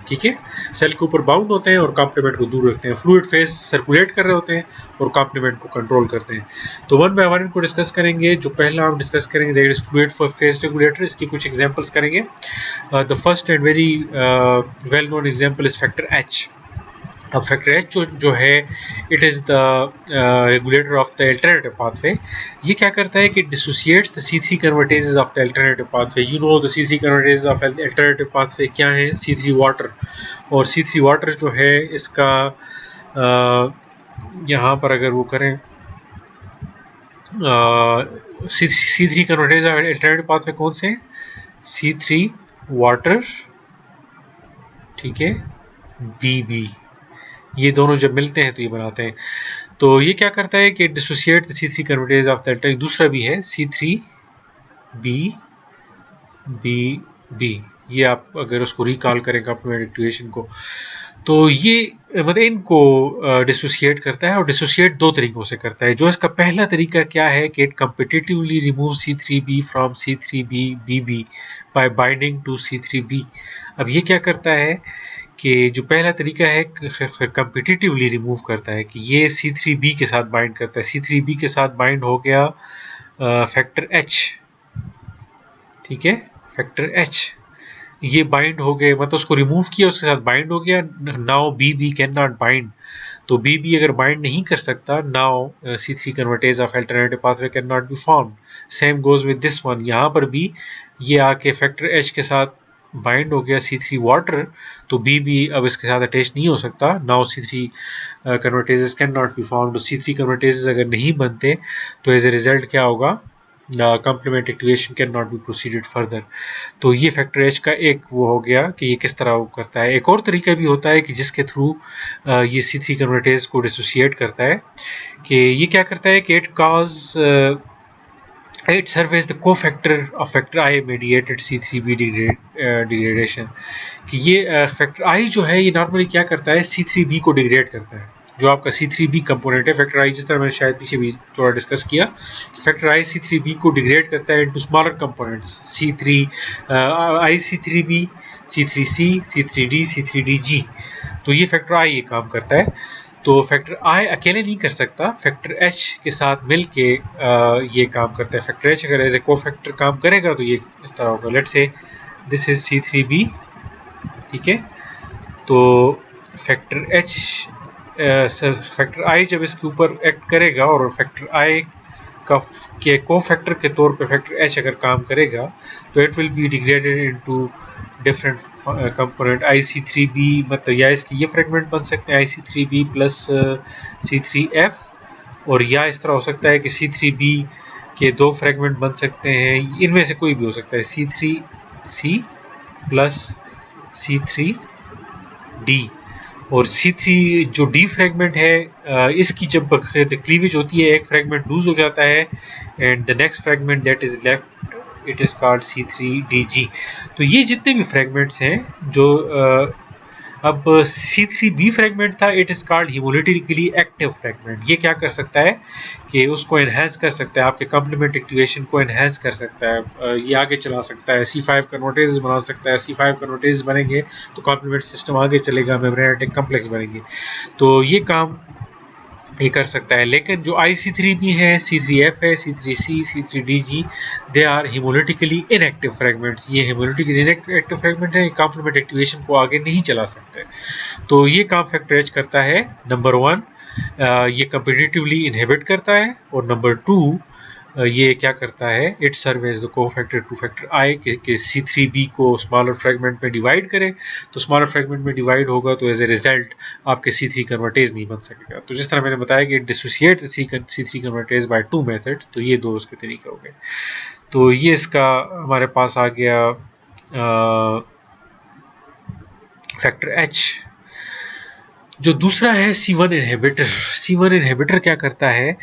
ठीक है, सेल के ऊपर बाउंड होते हैं और कॉम्प्लीमेंट को दूर रखते हैं। फ्लूइड फेज सर्कुलेट कर रहे होते हैं और कॉम्प्लीमेंट को कंट्रोल करते हैं। तो वन बाय वन इनको डिस्कस करेंगे। जो पहला हम डिस्कस करेंगे that is fluid phase regulator. इसकी कुछ एग्जांपल्स करेंगे। The first and very well known example is factor H. अब फैक्टर एच जो है it is the regulator of the alternative pathway. ये क्या करता है कि dissociates the C3 convertases of the alternative pathway. You know the C3 convertases of alternative pathway क्या है? C3 water. और C3 वाटर जो है इसका यहाँ पर अगर वो करें C3 convertase of alternative pathway कौन से हैं? C3 वाटर, ठीक है, BB, ये दोनों जब मिलते हैं तो ये बनाते हैं। तो ये क्या करता है कि dissociate C3 convertase of the, दूसरा भी है C3BBB। ये आप अगर उसको रिकॉल करें कॉम्प्लीमेंट एक्टिवेशन को, तो ये मतलब इनको डिसोसिएट करता है। और डिसोसिएट दो तरीकों से करता है। जो इसका पहला तरीका क्या है कि it competitively remove C3B from C3BBB by binding to C3B। अब ये क्या करता है कि जो पहला तरीका है कम्पिटिटिवली रिमूव करता है कि ये C3B के साथ बाइंड करता है। C3B के साथ बाइंड हो गया फैक्टर H। ठीक है, फैक्टर H ये बाइंड हो गए, मतलब उसको रिमूव किया, उसके साथ बाइंड हो गया। Now BB can not bind. तो BB अगर बाइंड नहीं कर सकता, now C3 convertase of alternative pathway can not be formed. Same goes with this one. यहाँ पर भी ये आके फैक्टर H के साथ बाइंड हो गया C3 वाटर, तो BB अब इसके साथ अटैच नहीं हो सकता। Now C3 convertases can not be formed. C3 convertases अगर नहीं बनते तो एज ए रिजल्ट क्या होगा? Complement activation can not be proceeded further. तो ये फैक्टर एच का एक वो हो गया कि ये किस तरह वो करता है। एक और तरीका भी होता है कि जिसके थ्रू ये C3 कन्वर्टेज को डिसोसिएट करता है, कि ये क्या करता है कि it serves as the cofactor of factor I mediated C3B degradation। कि ये फैक्टर I जो है ये नॉर्मली क्या करता है? C3B को डिग्रेड करता है। जो आपका C3B कंपोनेंट है फैक्टर I, जिस तरह मैंने शायद पीछे भी थोड़ा डिस्कस किया कि फैक्टर I C3B को डिग्रेड करता है into smaller components IC3B, C3C, C3D, C3DG। तो ये फैक्टर I ये काम करता है। तो फैक्टर I अकेले नहीं कर सकता, फैक्टर H के साथ मिल के ये काम करता है। फैक्टर H अगर एज ए को फैक्टर काम करेगा तो ये इस तरह होगा। Let's say this is C3B। ठीक है, तो फैक्टर H फैक्टर आई जब इसके ऊपर एक्ट करेगा और फैक्टर आई का के को फैक्टर के तौर पे फैक्टर एच अगर काम करेगा तो it will be degraded into different component IC3B, मतलब या इसके ये फ्रेगमेंट बन सकते हैं IC3B प्लस C3F, और या इस तरह हो सकता है कि C3B के 2 फ्रेगमेंट बन सकते हैं, इनमें से कोई भी हो सकता है, C3C प्लस C3D। और C3 जो D फ्रेगमेंट है, इसकी जब क्लीवेज होती है एक फ्रेगमेंट लूज हो जाता है and the next fragment that is left it is called C3DG। तो ये जितने भी फ्रेगमेंट्स हैं जो अब C3B फ्रेगमेंट था, it is called haemolytically active fragment. ये क्या कर सकता है कि उसको एनहेंस कर सकता है, आपके कॉम्प्लीमेंट एक्टिवेशन को एनहेंस कर सकता है, ये आगे चला सकता है, C5 कन्वर्टेज बना सकता है। C5 कन्वर्टेज बनेंगे तो कॉम्प्लीमेंट सिस्टम आगे चलेगा, मेम्ब्रेनेटिक कॉम्प्लेक्स बनेंगे, तो ये काम ये कर सकता है। लेकिन जो IC3B है, C3F है, C3C, C3DG, they are haemolytically inactive fragments. ये हेमोलिटिकली इनएक्टिव फ्रेगमेंट है, कॉम्प्लीमेंट एक्टिवेशन को आगे नहीं चला सकते। तो ये काम फैक्टर एच करता है। नंबर 1, ये कम्पिटिटिवली इनहिबिट करता है, और नंबर 2, ये क्या करता है, it serve as the cofactor to factor I के C3B को स्मॉलर फ्रेगमेंट में डिवाइड करे, तो स्मॉलर फ्रेगमेंट में डिवाइड होगा तो एज ए रिजल्ट आपके C3 कन्वर्टेज नहीं बन सकेगा। तो जिस तरह मैंने बताया कि dissociate C3 convertase bye 2 methods, तो ये 2 उसके तरीके हो गए। तो ये इसका हमारे पास आ गया फैक्टर एच। जो दूसरा है C1 इनहिबिटर। C1 इनहिबिटर क्या करता है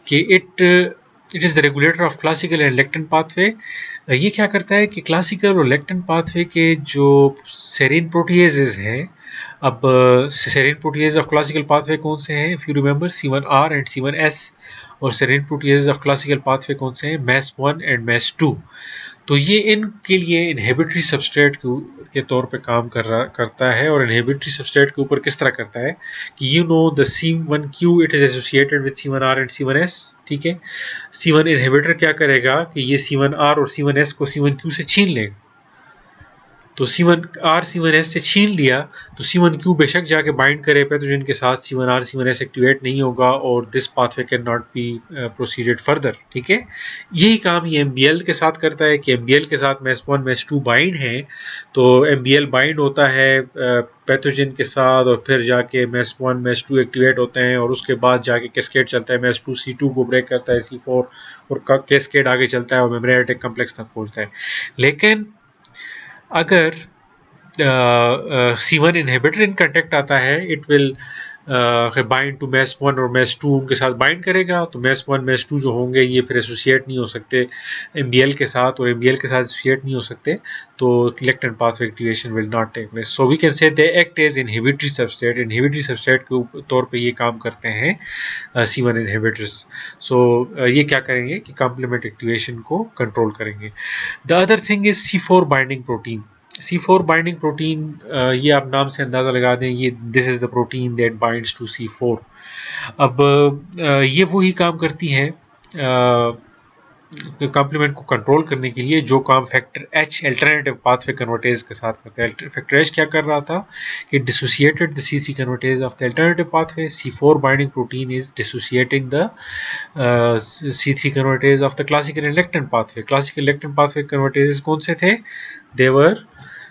कि it is the regulator of classical and lectin pathway. ये क्या करता है कि क्लासिकल और लेक्टिन पाथवे के जो सेरीन प्रोटीएजेज हैं, अब serine protease of classical pathway कौन से हैं, if you remember C1R and C1S, और serine protease of classical pathway कौन से हैं, MES1 एंड MES2। तो ये इनके लिए इनहिबिटरी सबस्ट्रेट के तौर पे काम करता है। और इनहिबिटरी सबस्ट्रेट के ऊपर किस तरह करता है कि you know the C1Q it is associated with C1R and C1S, ठीक है। C1 इनहिबिटर क्या करेगा कि ये C1R और C1S को C1Q से छीन लेगा। तो C1R C1S से छीन लिया तो C1Q बेशक जाके बाइंड करे पैथोजन के साथ, C1R C1S एक्टिवेट नहीं होगा और this pathway can not be proceeded further, ठीक है। यही काम ये MBL के साथ करता है कि MBL के साथ MES1 MES2 बाइंड है, तो MBL बाइंड होता है पैथोजन के साथ और फिर जाके MES1 MES2 एक्टिवेट होते हैं, और उसके बाद जाके कैस्केड चलता है, MES2 C2 को ब्रेक करता है C4, और कैस्केड आगे चलता है और मेम्ब्रेनेटिक कॉम्प्लेक्स तक पहुंचता है। लेकिन अगर C1 इनहिबिटर इन कांटेक्ट आता है, it will bind to MES1 और MES2 उनके साथ बाइंड करेगा, तो MES1 MES2 जो होंगे ये फिर एसोसिएट नहीं हो सकते MBL के साथ, और MBL के साथ एसोसिएट नहीं हो सकते, तो lectin pathway activation will not take place. So we can say they act as inhibitory substrate. Inhibitory substrate के तौर पे ये काम करते हैं C1 इनहिबिटर्स। सो ये क्या करेंगे कि कॉम्प्लीमेंट एक्टिवेशन को कंट्रोल करेंगे। The other thing is C4 binding protein. C4 binding protein, ये आप नाम से अंदाज़ा लगा दें, ये this is the protein that binds to C4। अब ये वही काम करती है कॉम्प्लीमेंट को कंट्रोल करने के लिए जो काम factor H alternative pathway convertase के साथ करते हैं। फैक्टर एच क्या कर रहा था कि dissociated the C3 convertase of the alternative pathway. C4 binding protein is dissociating the C3 convertase of the classical and lectin pathway. Classical lectin pathway convertases कौन से थे, देवर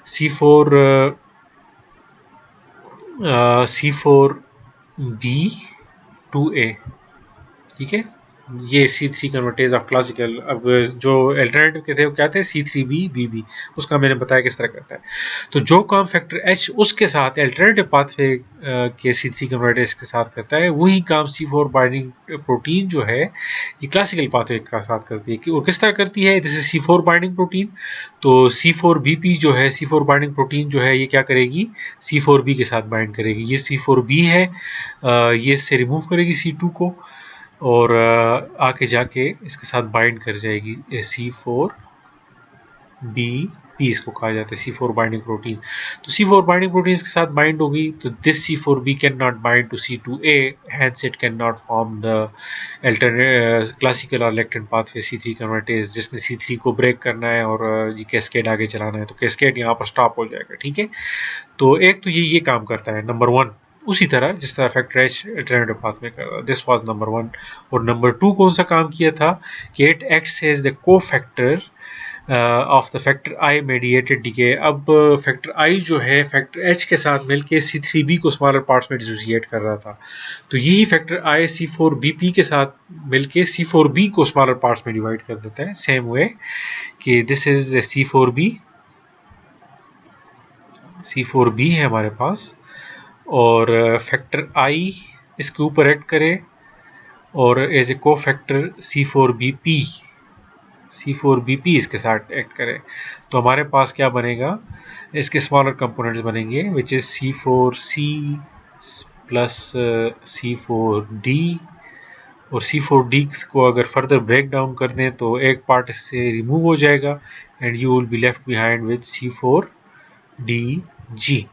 C4B2A, ठीक है। ये C3 कन्वर्टेज ऑफ क्लासिकल। अब जो alternative के थे वो क्या थे, C3BBB, उसका मैंने बताया किस तरह करता है। तो जो काम फैक्टर H उसके साथ अल्टरनेटिव पाथवे के C3 कन्वर्टेज के साथ करता है, वही काम C4 बाइंडिंग प्रोटीन जो है ये क्लासिकल पाथवे के साथ करती है। और किस तरह करती है, जैसे C4 बाइंडिंग प्रोटीन, तो C4BP जो है, C4 बाइंडिंग प्रोटीन जो है, ये क्या करेगी, C4B के साथ बाइंड करेगी। ये C4B है, ये इससे रिमूव करेगी C2 को, और आके जाके इसके साथ बाइंड कर जाएगी C4BP, इसको कहा जाता है C4 बाइंडिंग प्रोटीन। तो C4 बाइंडिंग प्रोटीन इसके साथ बाइंड होगी, तो this C4B can not bind to C2A, hence it can not form the alternate classical और लेक्टिन पाथवे C3 कन्वर्टेज, जिसने C3 को ब्रेक करना है और ये कैस्केड आगे चलाना है, तो कैस्केड यहाँ पर स्टॉप हो जाएगा, ठीक है। तो एक तो ये काम करता है, नंबर 1 उसी तरह जिस तरह फैक्टर एच अल्टरनेटिव पाथ में कर रहा। This was number 1। और नंबर 2 कौन सा काम किया था कि it acts as the cofactor of the factor I mediated decay. अब फैक्टर आई जो है फैक्टर एच के साथ मिलके C3b को स्मॉलर पार्ट्स में डिसोसिएट कर रहा था। तो यही फैक्टर आई C4bp के साथ मिलके C4b को स्मॉलर पार्ट्स में डिवाइड कर देता है। सेम वे कि दिस इज C4b है हमारे पास, और फैक्टर आई इसके ऊपर एक्ट करे और एज ए को फैक्टर C4bp इसके साथ एक्ट करे। तो हमारे पास क्या बनेगा, इसके स्मॉलर कंपोनेंट्स बनेंगे which is C4c plus C4d। और C4d को अगर फर्दर ब्रेक डाउन कर दें तो एक पार्ट इससे रिमूव हो जाएगा and you will be left behind with C4dg।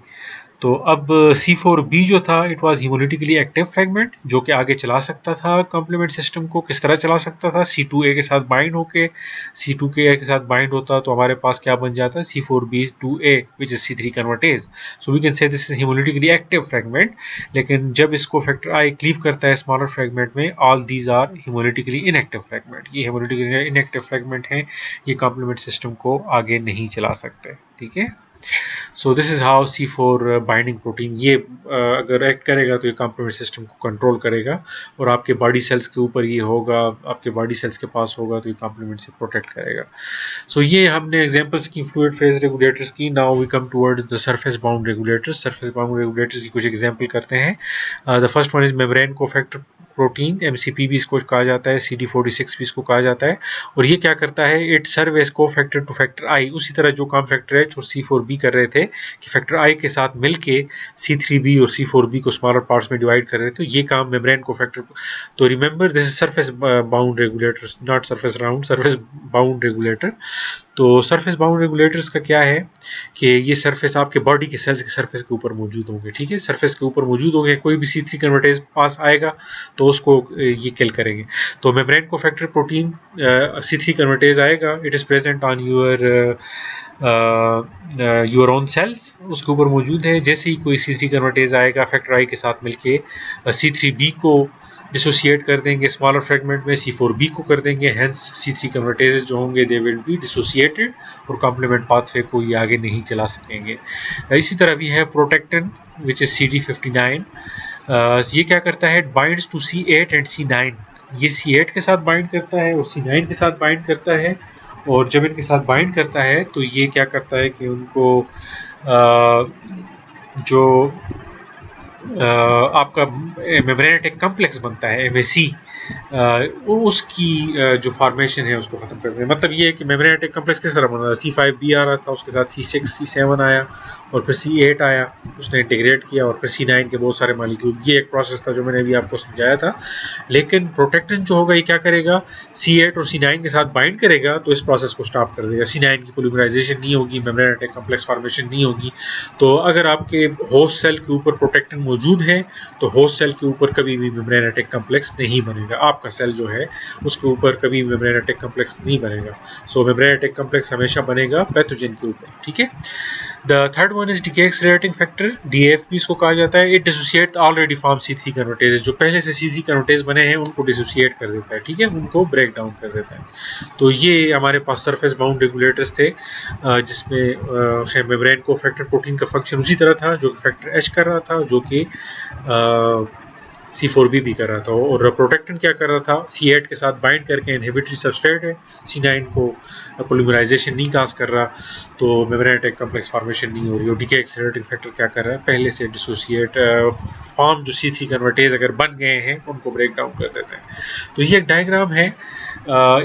तो अब C4b जो था इट वाज ह्यूमोलिटिकली एक्टिव फ्रेगमेंट जो कि आगे चला सकता था कॉम्प्लीमेंट सिस्टम को। किस तरह चला सकता था, C2a के साथ बाइंड होके C2k के साथ बाइंड होता तो हमारे पास क्या बन जाता है C4b2a which is C3 convertase. So we can say this is haemolytically active fragment. लेकिन जब इसको फैक्टर आई क्लीव करता है स्मॉलर फ्रेगमेंट में, all these are haemolytically inactive fragment. ये ह्यूमोलिटिकली इनएक्टिव फ्रेगमेंट हैं, ये कॉम्प्लीमेंट सिस्टम को आगे नहीं चला सकते। ठीक है, so this is how C4 binding protein ये अगर एक्ट करेगा तो ये कॉम्प्लीमेंट सिस्टम को कंट्रोल करेगा और आपके बॉडी सेल्स के ऊपर ये होगा, आपके बॉडी सेल्स के पास होगा तो ये कॉम्प्लीमेंट से प्रोटेक्ट करेगा। सो ये हमने एग्जांपल्स की फ्लूइड फेज रेगुलेटर्स की। Now we come towards the surface bound regulators. Surface bound regulators की कुछ एग्जांपल करते हैं। The first one is membrane cofactor protein, MCP भी इसको कहा जाता है, CD46 भी इसको कहा जाता है। और ये क्या करता है, इट सर्व एज को फैक्टर टू फैक्टर आई। उसी तरह जो काम फैक्टर एच और C4b कर रहे थे कि फैक्टर आई के साथ मिलके C3b और C4b को स्मॉलर पार्ट्स में डिवाइड कर रहे थे, ये काम मेम्ब्रेन को फैक्टर। तो remember this is surface bound regulator, not surface round, surface bound regulator. तो सरफेस बाउंड रेगुलेटर्स का क्या है कि ये सरफेस आपके बॉडी के सेल्स के सरफेस के ऊपर मौजूद होंगे। ठीक है, सरफेस के ऊपर मौजूद होंगे, कोई भी C3 कन्वर्टेज पास आएगा तो उसको ये किल करेंगे। तो membrane cofactor protein C3 convertase आएगा, it is present on your own cells, उसके ऊपर मौजूद है। जैसे ही कोई C3 कन्वर्टेज आएगा फैक्टर आई के साथ मिलके C3b को डिसोसिएट कर देंगे स्मॉलर फ्रेगमेंट में, C4b को कर देंगे, हेंस C3 कन्वर्टेजेस जो होंगे दे विल बी डिसोसिएटेड और कॉम्प्लीमेंट पाथवे को ये आगे नहीं चला सकेंगे। इसी तरह भी है प्रोटेक्टिन विच इज CD59। ये क्या करता है, binds to C8 and C9। ये C8 के साथ बाइंड करता है और C9 के साथ बाइंड करता है। और जब इनके साथ बाइंड करता है तो ये क्या करता है कि उनको जो आपका मेम्ब्रेनेटिक कॉम्प्लेक्स बनता है MAC, उसकी जो फॉर्मेशन है उसको ख़त्म कर दें। मतलब ये है कि मेम्ब्रेनेटिक कॉम्प्लेक्स किस तरह बना, C5b आ रहा था, उसके साथ C6 C7 आया और फिर C8 आया, उसने इंटीग्रेट किया और फिर C9 के बहुत सारे मॉलिक्यूल। ये एक प्रोसेस था जो मैंने अभी आपको समझाया था। लेकिन प्रोटेक्टिन जो होगा ये क्या करेगा, C8 और C9 के साथ बाइंड करेगा तो इस प्रोसेस को स्टॉप कर देगा। C9 की पॉलीमराइजेशन नहीं होगी, मेम्ब्रेनेटिक कॉम्प्लेक्स फॉर्मेशन नहीं होगी। तो अगर आपके होस्ट सेल के ऊपर प्रोटेक्टिन मौजूद है तो होस्ट सेल के ऊपर कभी भी मेम्ब्रेनेटिक कॉम्प्लेक्स नहीं बनेगा। आपका सेल जो है उसके ऊपर कभी मेम्ब्रेनेटिक कॉम्प्लेक्स नहीं बनेगा। सो मेम्ब्रेनेटिक कॉम्प्लेक्स हमेशा बनेगा पैथोजन के ऊपर। ठीक है, the third one is decay accelerating factor, DAF इसको कहा जाता है। इट dissociate already form C3 convertase, जो पहले से C3 कन्वर्टेज बने हैं उनको डिसोसिएट कर देता है। ठीक है, उनको ब्रेक डाउन कर देता है। तो ये हमारे पास सरफेस बाउंड रेगुलेटर्स थे जिसमें मेम्ब्रेन को फैक्टर प्रोटीन का फंक्शन उसी तरह था जो फैक्टर एच कर रहा था, जो कि C4b भी कर रहा था। और प्रोटेक्टिन क्या कर रहा था, C8 के साथ बाइंड करके इनहिबिटरी सबस्ट्रेट है, C9 को पॉलीमराइजेशन नहीं काज कर रहा तो मेम्ब्रेनेटिक कॉम्प्लेक्स फॉर्मेशन नहीं हो रही। और डीके एक्सेलरेटिंग फैक्टर क्या कर रहा है, पहले से डिसोसिएट फॉर्म जो C3 कन्वर्टेज अगर बन गए हैं उनको ब्रेक डाउन कर देते हैं। तो ये एक डायग्राम है,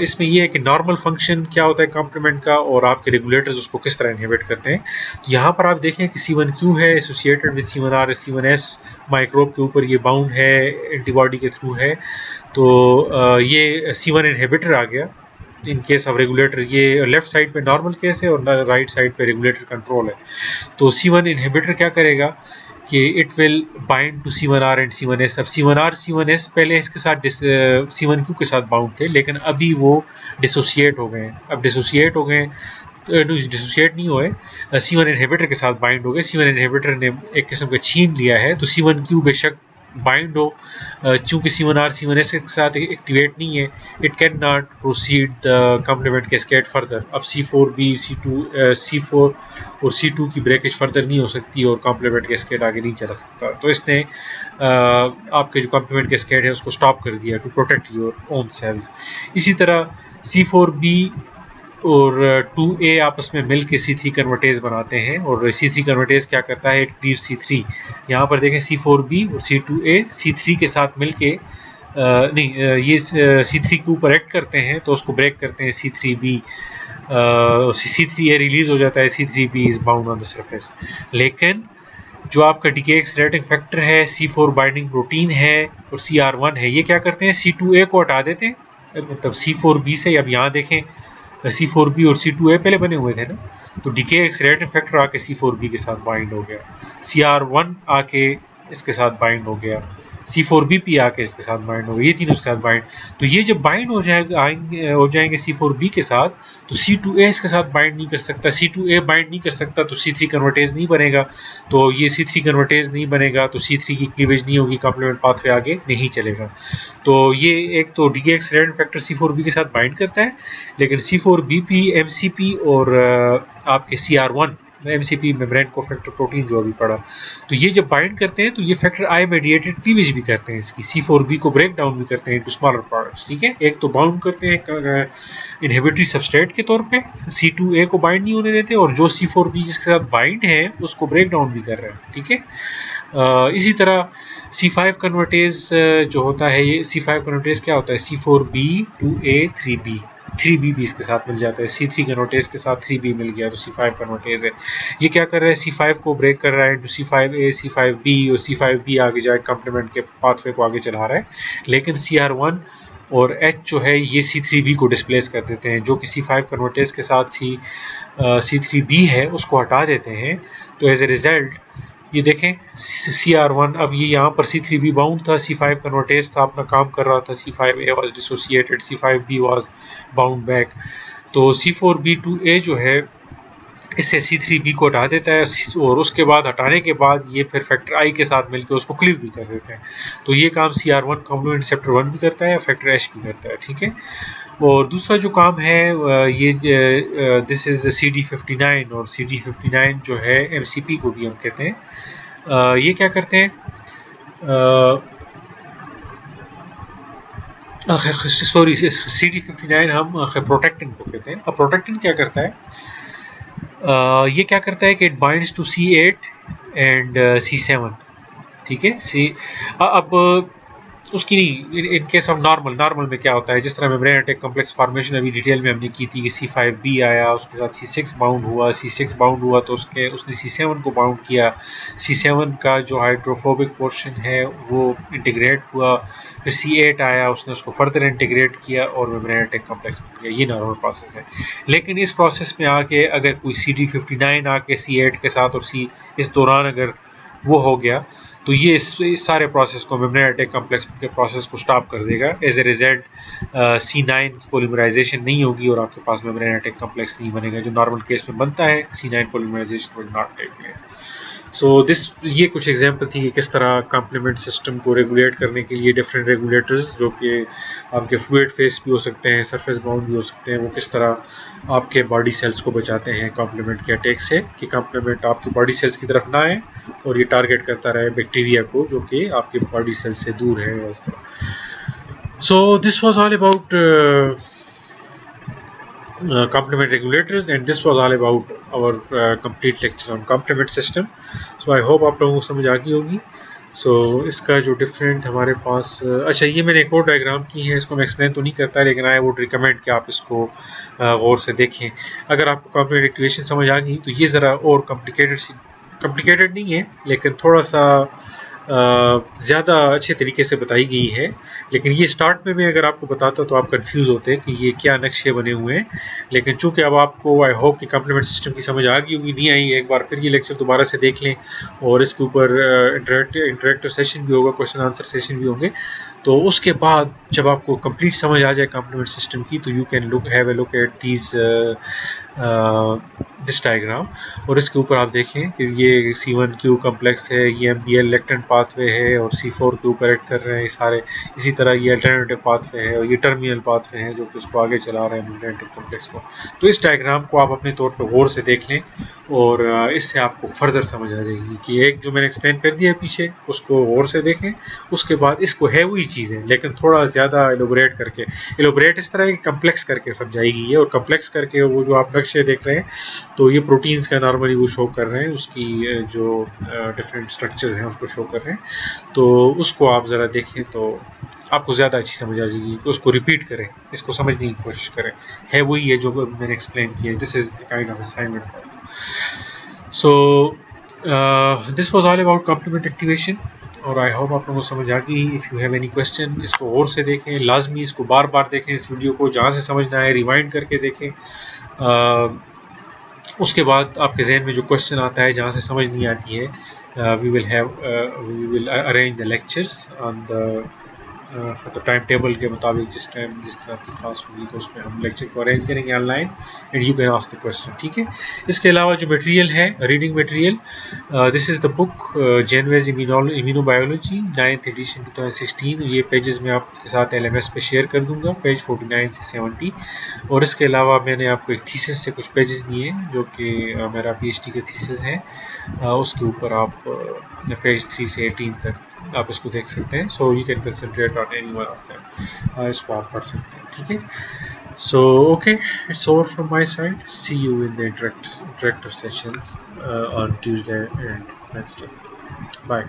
इसमें यह है कि नॉर्मल फंक्शन क्या होता है कॉम्प्लीमेंट का और आपके रेगुलेटर्स उसको किस तरह इनहिबिट करते हैं। तो यहाँ पर आप देखें कि C1q है associated with C1r, C1s microbe के ऊपर ये बाउंड है, एंटीबॉडी के थ्रू है। तो ये C1 इनहिबिटर आ गया इन केस ऑफ रेगुलेटर। ये लेफ्ट साइड पे नॉर्मल केस है और राइट साइड पे रेगुलेटर कंट्रोल है। तो C1 इनहिबिटर क्या करेगा कि it will bind to C1r and C1s। अब C1r C1s पहले इसके साथ C1q के साथ बाउंड थे, लेकिन अभी वो डिसोसिएट हो गए। अब डिसोसिएट हो गए डिसोशिएट नहीं हुए, C1 इनहिबिटर के साथ बाइंड हो गए। C1 इनहिबिटर ने एक किस्म का छीन लिया है, तो C1Q बेशक बाइंड हो, चूंकि C1R C1S के साथ एक्टिवेट नहीं है, it can not proceed the complement cascade further. अब C4B C4 और C2 की ब्रेकेज फर्दर नहीं हो सकती और कॉम्प्लीमेंट कैस्केड आगे नहीं चला सकता। तो इसने आपके जो कॉम्प्लीमेंट कैस्केड है उसको स्टॉप कर दिया to protect your own cells. इसी तरह C4B और 2A आपस में मिल के C3 कन्वर्टेज बनाते हैं, और C3 कन्वर्टेज क्या करता है, इट क्लीव्स C3। यहाँ पर देखें C4B और C2A C3 के साथ मिल के ये C3 के ऊपर एक्ट करते हैं, तो उसको ब्रेक करते हैं C3B। C3A रिलीज हो जाता है, C3B is bound on the surface. लेकिन जो आपका डीके एक्सेलरेटिंग फैक्टर है, C4 बाइंडिंग प्रोटीन है और CR1 है, ये क्या करते हैं, C2A को हटा देते हैं, मतलब C4B से। अब यहाँ देखें C4B और C2A पहले बने हुए थे ना, तो डीके एक्सेलरेटिंग फैक्टर आके C4B के साथ बाइंड हो गया, CR1 आके इसके साथ बाइंड हो गया, C4BP आके इसके साथ बाइंड हो गया, ये तीनों इसके साथ बाइंड। तो ये जब बाइंड हो जाएंगे C4B के साथ, तो C2A इसके साथ बाइंड नहीं कर सकता, C2A बाइंड नहीं कर सकता तो C3 कन्वर्टेज नहीं बनेगा, तो ये C3 कन्वर्टेज नहीं बनेगा तो C3 की क्लीवेज नहीं होगी, कॉम्प्लीमेंट पाथवे आगे नहीं चलेगा। तो ये एक तो डीके एक्सेलरेटिंग फैक्टर C4B के साथ बाइंड करता है, लेकिन C4BP MCP और आपके CR1 MCP membrane cofactor protein जो अभी पड़ा, तो ये जब बाइंड करते हैं तो ये फैक्टर I मेडिएटेड क्लीवेज भी करते हैं, इसकी C4B को ब्रेक डाउन भी करते हैं टू स्मॉलर प्रोडक्ट्स। ठीक है, एक तो बाउंड करते हैं इनहिबिटरी सबस्ट्रेट के तौर पे, C2A को बाइंड नहीं होने देते, और जो C4B जिसके साथ बाइंड है उसको ब्रेक डाउन भी कर रहे हैं। ठीक है, इसी तरह C5 कन्वर्टेज जो होता है, ये C5 कन्वर्टेज क्या होता है, C4B 2A 3B भी इसके साथ मिल जाता है, C3 कन्वर्टेज के साथ 3B मिल गया तो C5 कन्वर्टेज है। ये क्या कर रहा है, C5 को ब्रेक कर रहा है इंटू C5A C5B, और C5B आगे जाए कॉम्प्लीमेंट के पाथवे को आगे चला रहा है, लेकिन CR1 और H जो है ये C3B को डिस्प्लेस कर देते हैं, जो कि C5 कन्वर्टेज के साथ C3B है उसको हटा देते हैं। तो एज ए रिजल्ट ये देखें CR1, अब ये यहाँ पर C3B बाउंड था, C5 कन्वर्टेज था, अपना काम कर रहा था, C5A was dissociated, C5B was bound back. तो C4B2A जो है इससे C3B को हटा देता है, और उसके बाद हटाने के बाद ये फिर फैक्टर I के साथ मिलकर उसको क्लीव भी कर देते हैं। तो ये काम CR1 कॉम्प्लीमेंट रिसेप्टर 1 भी करता है, फैक्टर H भी करता है। ठीक है, और दूसरा जो काम है ये दिस इज़ CD59, और CD59 जो है MCP को भी हम कहते हैं। ये क्या करते हैं, सॉरी CD59 हम प्रोटेक्टिन को कहते हैं। अब प्रोटेक्टिन क्या करता है, ये क्या करता है कि it binds to C8 and C7। ठीक है, अब उसकी नहीं, इन केस ऑफ नॉर्मल में क्या होता है, जिस तरह मेम्ब्रेन अटैक कॉम्प्लेक्स फॉर्मेशन अभी डिटेल में हमने की थी कि C5B आया, उसके साथ C6 बाउंड हुआ, C6 बाउंड हुआ तो उसने C7 को बाउंड किया, C7 का जो हाइड्रोफोबिक पोर्शन है वो इंटीग्रेट हुआ, फिर C8 आया, उसने उसको फर्दर इंटीग्रेट किया और मेम्ब्रेन अटैक कॉम्प्लेक्स बन गया। ये नॉर्मल प्रोसेस है। लेकिन इस प्रोसेस में आके अगर कोई CD59 आके C8 के साथ और इस दौरान अगर वो हो गया, तो ये इस सारे प्रोसेस को, मेम्ब्रेन अटैक कॉम्प्लेक्स के प्रोसेस को स्टॉप कर देगा। एज ए रिजल्ट C9 की पोलीमराइजेशन नहीं होगी और आपके पास मेम्ब्रेन अटैक कॉम्प्लेक्स नहीं बनेगा, जो नॉर्मल केस में बनता है। C9 polymerization will not take place. सो ये कुछ एग्जांपल थी कि किस तरह कॉम्प्लीमेंट सिस्टम को रेगुलेट करने के लिए डिफरेंट रेगुलेटर्स, जो कि आपके फ्लूइड फेस भी हो सकते हैं, सरफेस बाउंड भी हो सकते हैं, वो किस तरह आपके बॉडी सेल्स को बचाते हैं कॉम्प्लीमेंट के अटैक से, कि कॉम्प्लीमेंट आपकी बॉडी सेल्स की तरफ ना आए और ये टारगेट करता रहे बैक्टीरिया को जो कि आपके बॉडी सेल्स से दूर है इस तरह। सो this was all about complement regulators, and this was all about our complete lecture on complement system. So I hope आप लोगों को समझ आ गई होगी। सो इसका जो डिफरेंट हमारे पास अच्छा, ये मैंने एक और डायग्राम की है, इसको मैं एक्सप्लेन तो नहीं करता, लेकिन आई वुड रिकमेंड कि आप इसको गौर से देखें। अगर आपको कॉम्प्लीमेंट एक्टिवेशन समझ आ गई तो ये ज़रा और कॉम्प्लिकेटेड नहीं है, लेकिन थोड़ा सा ज़्यादा अच्छे तरीके से बताई गई है, लेकिन ये स्टार्ट में मैं अगर आपको बताता तो आप कंफ्यूज होते कि ये क्या नक्शे बने हुए हैं। लेकिन चूंकि अब आपको आई होप कि कम्प्लीमेंट सिस्टम की समझ आ गई होगी, नहीं आई एक बार फिर ये लेक्चर दोबारा से देख लें, और इसके ऊपर इंटरेक्टिव सेशन भी होगा, क्वेश्चन आंसर सेशन भी होंगे। तो उसके बाद जब आपको कंप्लीट समझ आ जाए कम्प्लीमेंट सिस्टम की, तो you can have a look at this diagram, और इसके ऊपर आप देखें कि ये C1Q कम्प्लेक्स है, ये MBL लेक्टेंट पाथवे है, और C4 के ऊपर एक्ट कर रहे हैं ये सारे। इसी तरह ये अल्टरनेटिव पाथवे है, और ये टर्मिनल पाथवे है जो कि उसको आगे चला रहे हैं मैग्नेटिक कम्प्लेक्स को। तो इस डायग्राम को आप अपने तौर पर गौर से देख लें, और इससे आपको फर्दर समझ आ जाएगी कि एक जो मैंने एक्सप्लेन कर दिया है पीछे, उसको गौर से देखें। उसके बाद इसको है वही चीज़ें, लेकिन थोड़ा ज़्यादा एलोबरेट करके, एलोबरेट इस तरह की कम्प्लेक्स करके समझाई गई है, और कम्प्लेक्स करके वो जो आप नक्शे देख रहे हैं, तो ये प्रोटीन्स का नॉर्मली वो शो कर रहे हैं, उसकी जो डिफरेंट स्ट्रक्चर्स हैं उसको शो कर रहे हैं। तो उसको आप ज़रा देखें तो आपको ज़्यादा अच्छी समझ आ जाएगी। तो उसको रिपीट करें, इसको समझने की कोशिश करें, है वही है जो मैंने एक्सप्लेन किया। This is kind of assignment for you. So this was all about complement activation, और आई होप आप लोगों को समझ आ गई। If you have any question, इसको और से देखें, लाजमी इसको बार बार देखें, इस वीडियो को जहाँ से समझ ना आए रिवाइंड करके देखें। उसके बाद आपके जहन में जो क्वेश्चन आता है जहाँ से समझ नहीं आती है, we will arrange the lectures on the तो टाइम टेबल के मुताबिक जिस तरह की क्लास होगी, तो उसमें हम लेक्चर को अरेंज करेंगे online, and you can ask the question, ठीक है। इसके अलावा जो मटेरियल है, reading material, this is the book Janeway's immunobiology 9th edition 2016। ये पेजेस मैं आपके साथ LMS पे शेयर कर दूंगा, पेज 49 से 70। और इसके अलावा मैंने आपको एक थीसिस से कुछ पेजेस दिए हैं, जो कि मेरा PhD का थीसिस है। उसके ऊपर आप पेज 3 से 18 तक आप इसको देख सकते हैं। So you can concentrate on any one of them, इसको आप पढ़ सकते हैं, ठीक है। So okay, it's over from my side. See you in the interactive sessions on Tuesday and Wednesday. Bye.